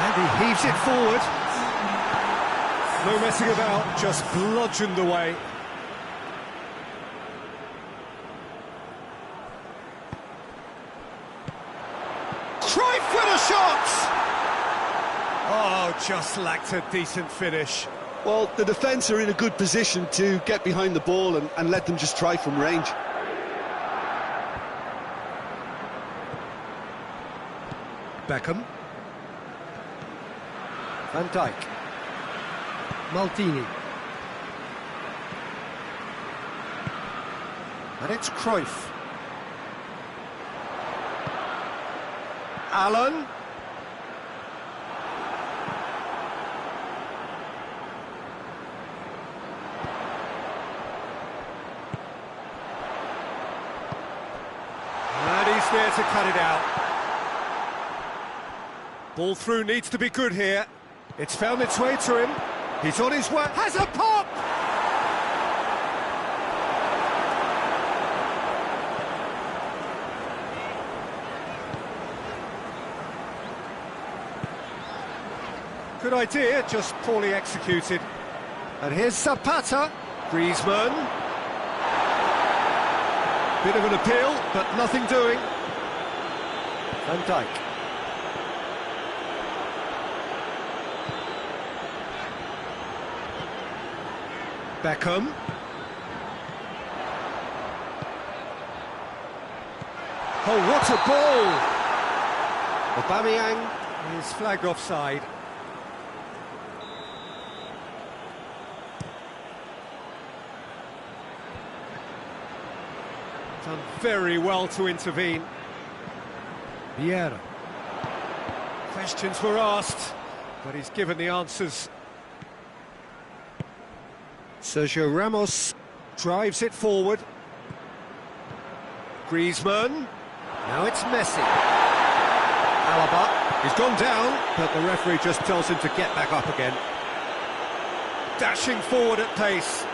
And he heaves it forward. No messing about, just bludgeoned away. Cruyff with a shot! Oh, just lacked a decent finish.
Well, the defence are in a good position to get behind the ball and let them just try from range.
Beckham. Van Dijk. Maldini. And it's Cruyff. Allen. And he's there to cut it out. Ball through needs to be good here. It's found its way to him. He's on his way. Has a pop! Good idea, just poorly executed. And here's Zapata. Griezmann. Bit of an appeal, but nothing doing. Van Dijk. Beckham. Oh, what a ball! Aubameyang is flagged offside. Done very well to intervene. Vieira. Questions were asked, but he's given the answers. Sergio Ramos drives it forward. Griezmann. Now it's Messi. Alaba. He's gone down, but the referee just tells him to get back up again. Dashing forward at pace.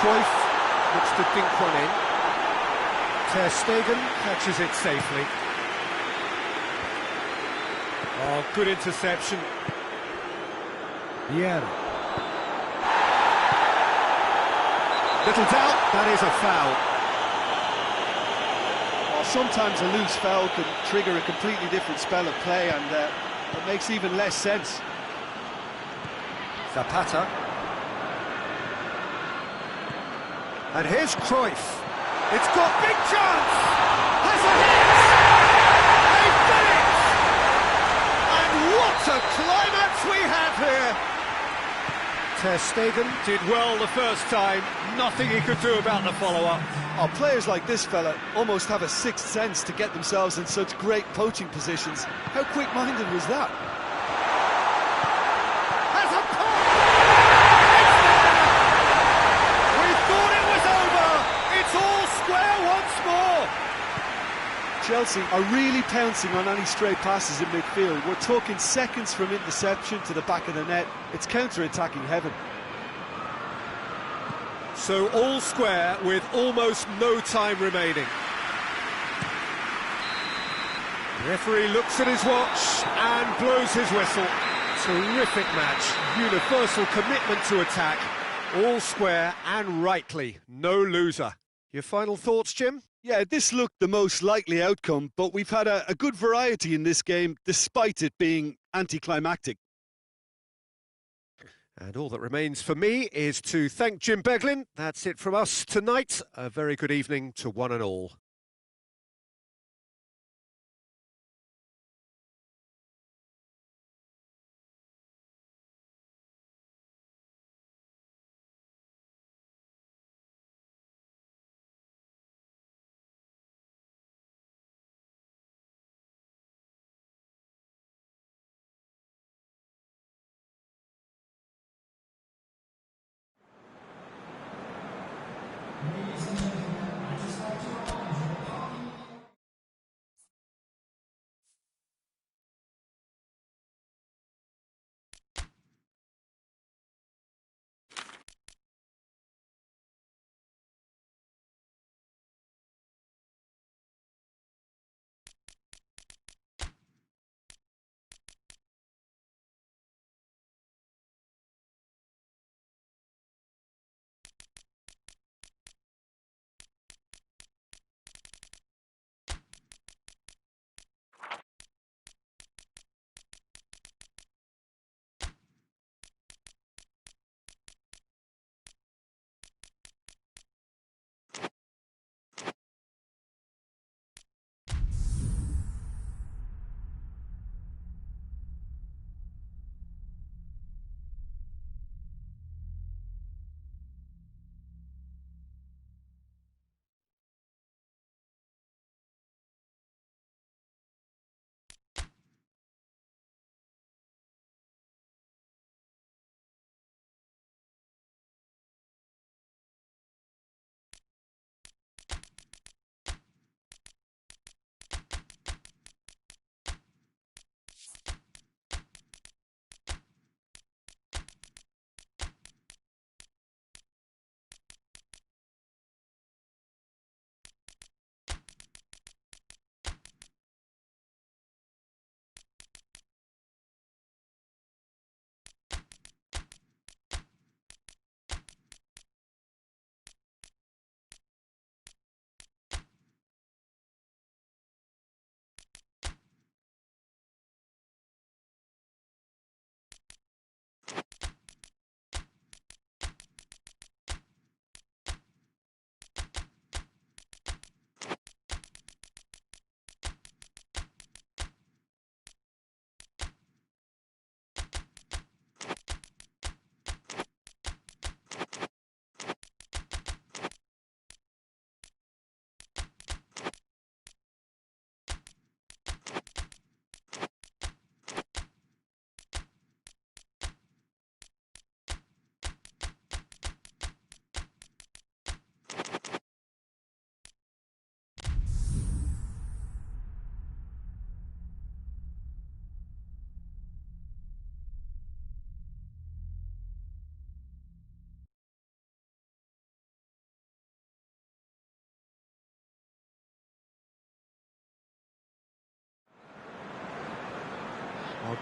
Cruyff looks to dink one in. Ter Stegen catches it safely. Oh, good interception. Vieira. Little doubt, that is a foul.
Well, sometimes a loose foul can trigger a completely different spell of play, and it makes even less sense.
Zapata. And here's Cruyff. It's got big chance! Has a hit! They've done it! And what a climax we have here! Ter Stegen did well the first time, nothing he could do about the follow-up.
Oh, players like this fella almost have a sixth sense to get themselves in such great poaching positions. How quick-minded was that?
Has a pop! It's there! We thought it was over! It's all square once more!
Chelsea are really pouncing on any stray passes in midfield. We're talking seconds from interception to the back of the net. It's counter-attacking heaven.
So all square with almost no time remaining. The referee looks at his watch and blows his whistle. Terrific match, universal commitment to attack. All square and rightly, no loser. Your final thoughts, Jim?
Yeah, this looked the most likely outcome, but we've had a good variety in this game, despite it being anticlimactic.
And all that remains for me is to thank Jim Beglin. That's it from us tonight. A very good evening to one and all.
Ladies and gentlemen, I just like to remind you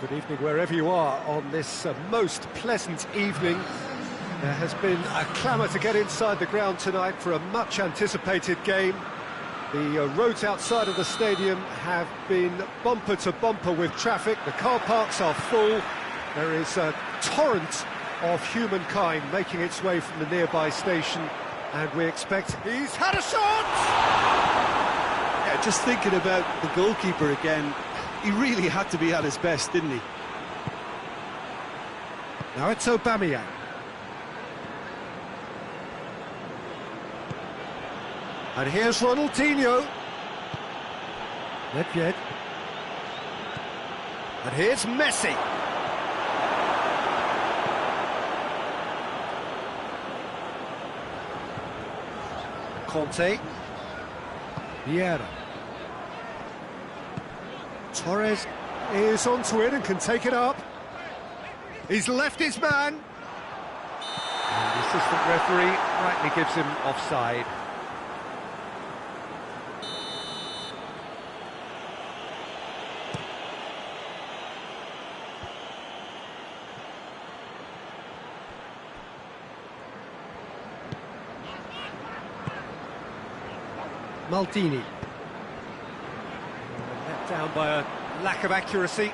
Good evening wherever you are on this most pleasant evening. There has been a clamour to get inside the ground tonight for a much-anticipated game. The roads outside of the stadium have been bumper to bumper with traffic. The car parks are full. There is a torrent of humankind making its way from the nearby station, and we expect... He's had a shot!
Yeah, just thinking about the goalkeeper again, he really had to be at his best, didn't he?
Now it's Aubameyang. And here's Ronaldinho. Nedved. And here's Messi. Conte. Vieira. Torres is onto it and can take it up. He's left his man. And the assistant referee rightly gives him offside. Maldini. Let down by a lack of accuracy.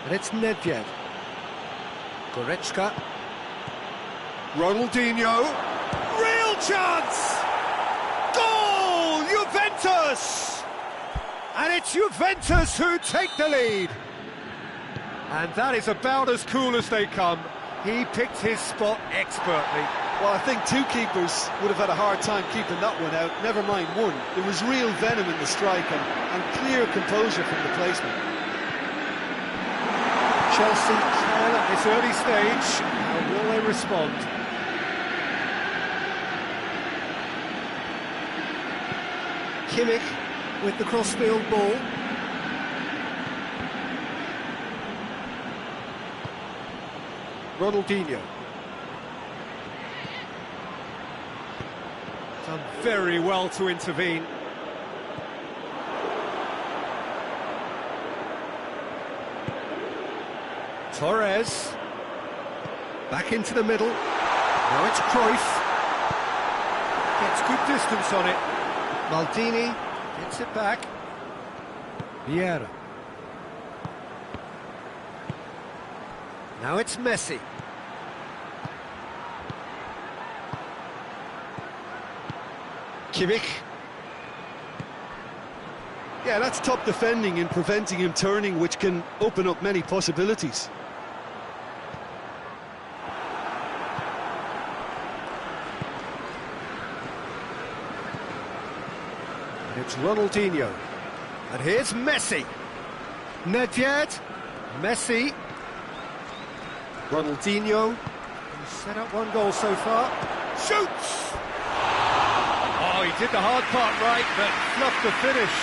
And it's Nedved. Goretzka. Ronaldinho. Real chance! Goal! Juventus! And it's Juventus who take the lead. And that is about as cool as they come. He picked his spot expertly.
Well, I think two keepers would have had a hard time keeping that one out, never mind one. There was real venom in the strike and clear composure from the placement.
Chelsea trail at this early stage. How will they respond? Kimmich with the crossfield ball. Ronaldinho. Done very well to intervene. Torres. Back into the middle. Now it's Cruyff. Gets good distance on it. Maldini gets it back. Vieira. Now it's Messi. Kimmich.
Yeah, that's top defending and preventing him turning, which can open up many possibilities.
It's Ronaldinho. And here's Messi. Nedved. Messi. Ronaldinho. He's set up one goal so far. Shoots! Oh, he did the hard part right, but fluffed the finish.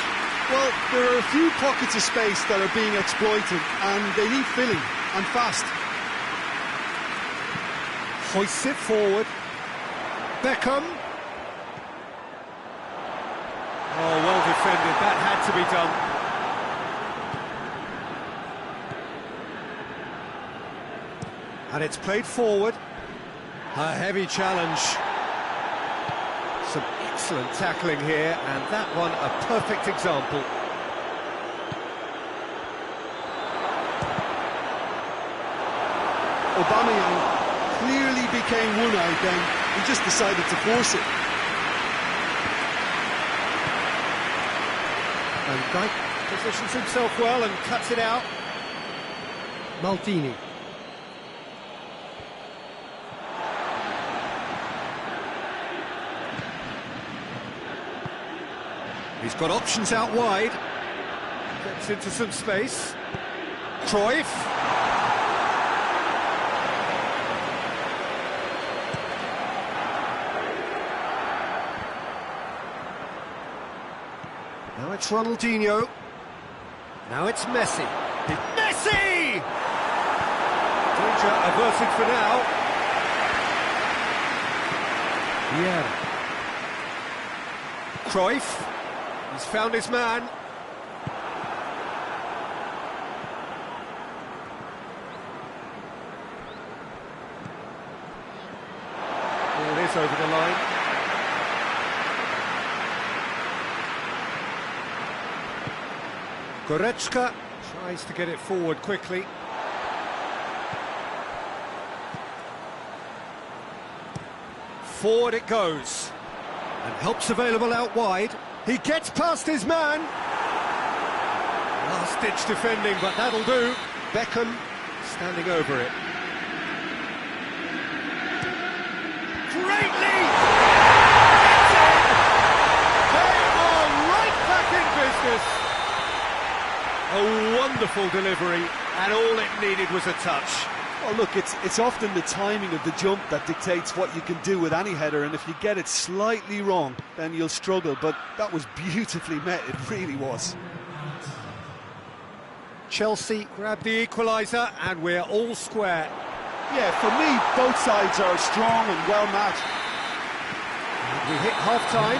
Well, there are a few pockets of space that are being exploited, and they need filling, and fast.
Hoists it forward. Beckham. Oh, well defended. That had to be done. And it's played forward. A heavy challenge. Some excellent tackling here, and that one a perfect example.
Aubameyang clearly became one-eyed then. He just decided to force it.
And Dyke positions himself well and cuts it out. Maldini. He's got options out wide. Gets into some space. Cruyff. Now it's Ronaldinho. Now it's Messi. Messi! Danger averted for now. Vieira. Cruyff. He's found his man. Ball is over the line. Goretzka tries to get it forward quickly. Forward it goes. And help's available out wide. He gets past his man. Last-ditch defending, but that'll do. Beckham standing over it. Great lead! They are right back in business. A wonderful delivery, and all it needed was a touch.
Well, look, it's often the timing of the jump that dictates what you can do with any header, and if you get it slightly wrong, then you'll struggle, but that was beautifully met, it really was.
Chelsea grab the equaliser, and we're all square.
Yeah, for me, both sides are strong and well matched.
And we hit half-time,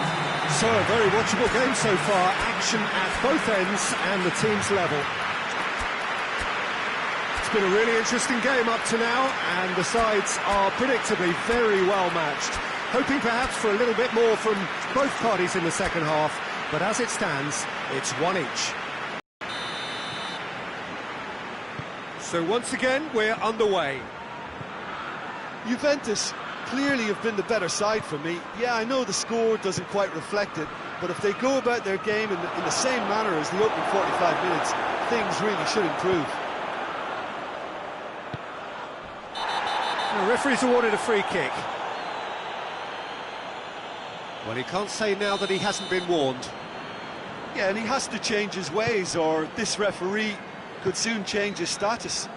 so a very watchable game so far. Action at both ends and the team's level. It's been a really interesting game up to now, and the sides are predictably very well matched. Hoping perhaps for a little bit more from both parties in the second half, but as it stands, it's one each. So once again, we're underway.
Juventus clearly have been the better side for me. Yeah, I know the score doesn't quite reflect it, but if they go about their game in the same manner as the opening 45 minutes, things really should improve.
The referee's awarded a free kick. Well, he can't say now that he hasn't been warned.
Yeah, and he has to change his ways, or this referee could soon change his status.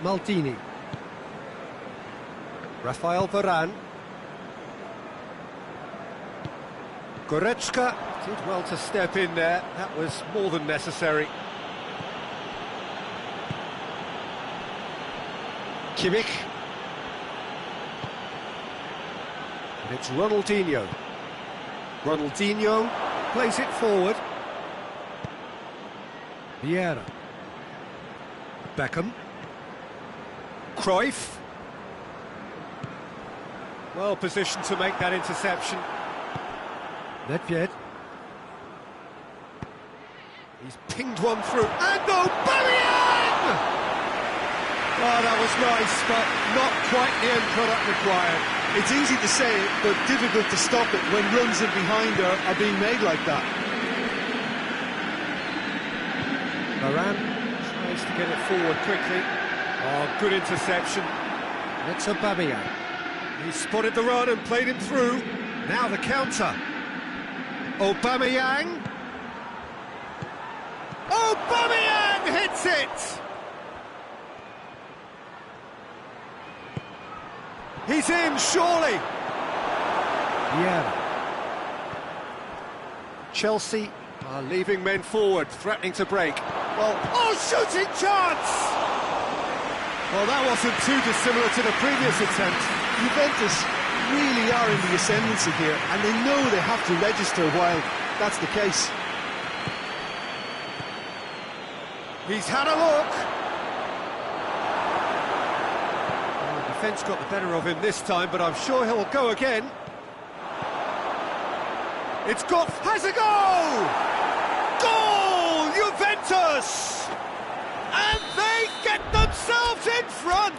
Maldini. Rafael Varane. Goretzka did well to step in there. That was more than necessary. Kimmich. And it's Ronaldinho. Ronaldinho plays it forward. Vieira. Beckham. Cruyff. Well positioned to make that interception. Nedved. He's pinged one through. And Aubameyang! Oh, that was nice, but not quite the end product required.
It's easy to say it, but difficult to stop it when runs in behind are being made like that.
Varane tries to get it forward quickly. Oh, good interception. It's Aubameyang. He spotted the run and played him through. Now the counter. Aubameyang. Aubameyang hits it! He's in, surely! Yeah. Chelsea are leaving men forward, threatening to break. Well, oh, shooting chance! Well, that wasn't too dissimilar to the previous attempt.
Juventus really are in the ascendancy here, and they know they have to register while that's the case.
He's had a look. Defence got the better of him this time, but I'm sure he'll go again. It's got... has a goal! Goal! Juventus! And they get themselves in front!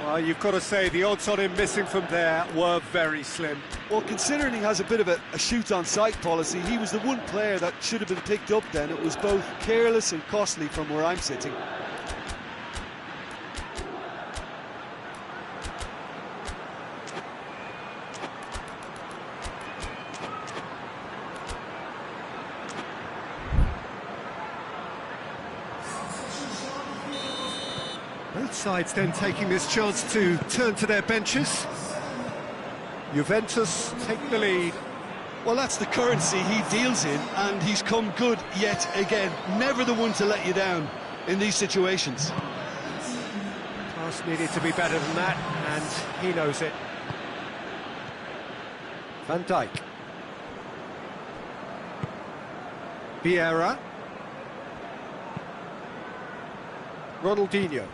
Well, you've got to say, the odds on him missing from there were very slim.
Well, considering he has a bit of a shoot-on-sight policy, he was the one player that should have been picked up then. It was both careless and costly from where I'm sitting.
Both sides then taking this chance to turn to their benches. Juventus take the lead.
Well, that's the currency he deals in, and he's come good yet again. Never the one to let you down in these situations.
Pass Just needed to be better than that, and he knows it. Van Dijk. Vieira. Ronaldinho.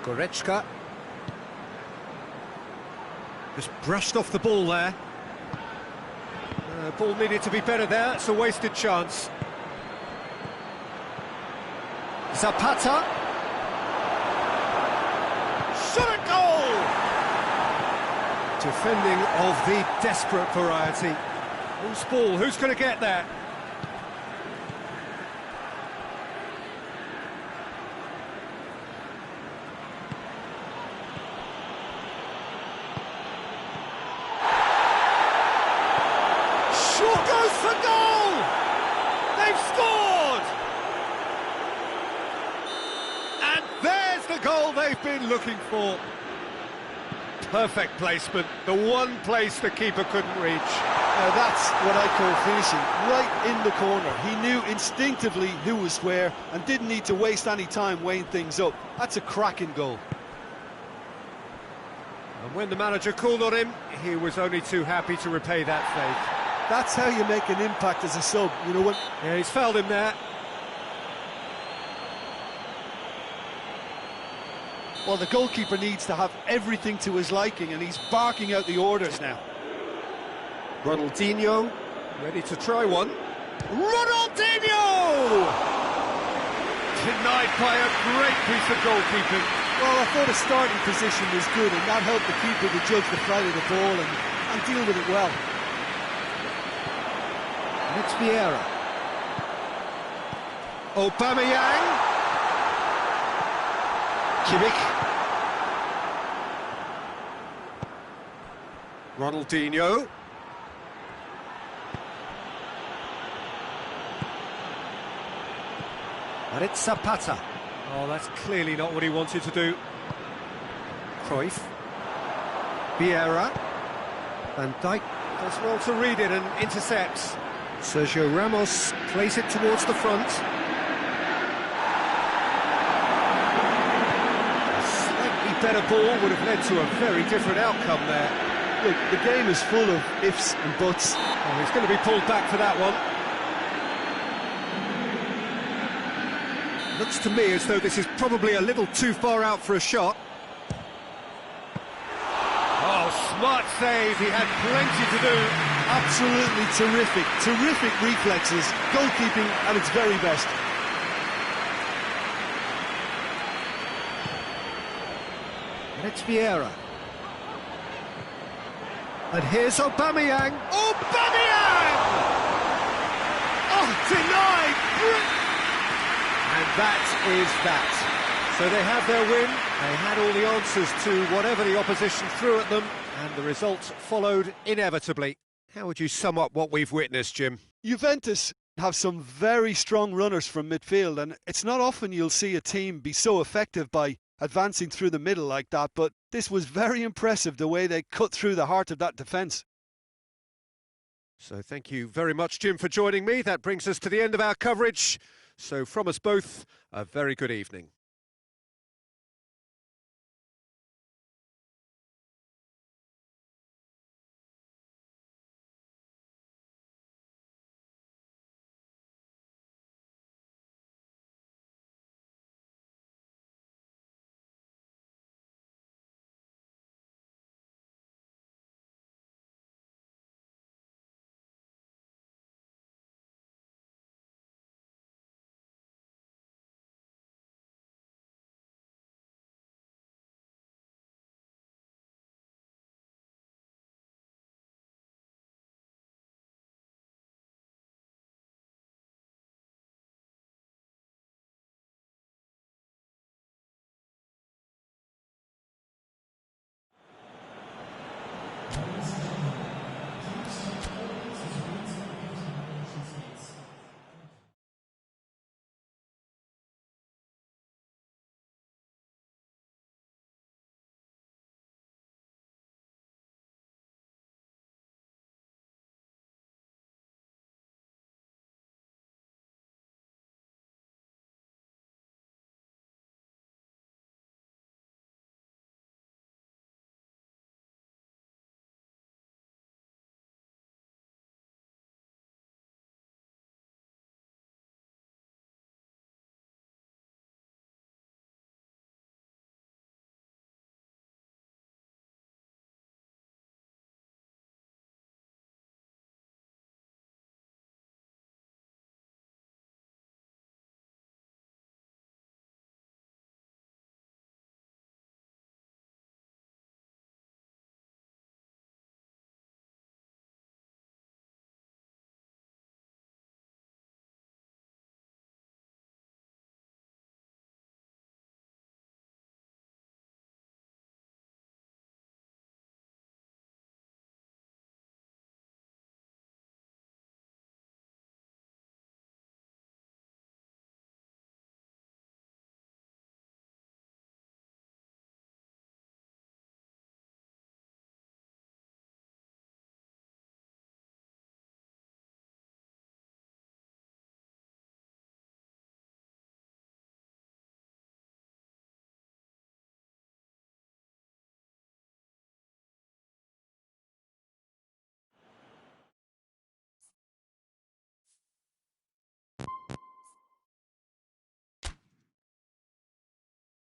Goretzka. Just brushed off the ball there. Ball needed to be better there, it's a wasted chance. Zapata. Shot a goal! Defending of the desperate variety. Who's ball? Who's going to get there? Shaw goes for goal! They've scored! And there's the goal they've been looking for. Perfect placement, the one place the keeper couldn't reach.
Now that's what I call finishing, right in the corner. He knew instinctively who was where and didn't need to waste any time weighing things up. That's a cracking goal.
And when the manager called on him, he was only too happy to repay that faith.
That's how you make an impact as a sub, you know what?
Yeah, he's fouled him there.
Well, the goalkeeper needs to have everything to his liking, and he's barking out the orders now.
Ronaldinho, ready to try one. Ronaldinho! Denied by a great piece of goalkeeping.
Well, I thought the starting position was good, and that helped the keeper to judge the flight of the ball and deal with it well.
It's Vieira. Aubameyang. Kimmich. Ronaldinho. And it's Zapata. Oh, that's clearly not what he wanted to do. Cruyff. Vieira. Van Dijk does well to read it and intercepts. Sergio Ramos plays it towards the front. A slightly better ball would have led to a very different outcome there.
Look, the game is full of ifs and buts.
Oh, he's going to be pulled back for that one. Looks to me as though this is probably a little too far out for a shot. Oh, smart save, he had plenty to do.
Absolutely terrific, terrific reflexes, goalkeeping at its very best.
And it's Vieira. And here's Aubameyang. Aubameyang! Oh, denied! And that is that. So they have their win. They had all the answers to whatever the opposition threw at them, and the result followed inevitably. How would you sum up what we've witnessed, Jim?
Juventus have some very strong runners from midfield, and it's not often you'll see a team be so effective by advancing through the middle like that, but this was very impressive the way they cut through the heart of that defence.
So thank you very much, Jim, for joining me. That brings us to the end of our coverage. So from us both, a very good evening.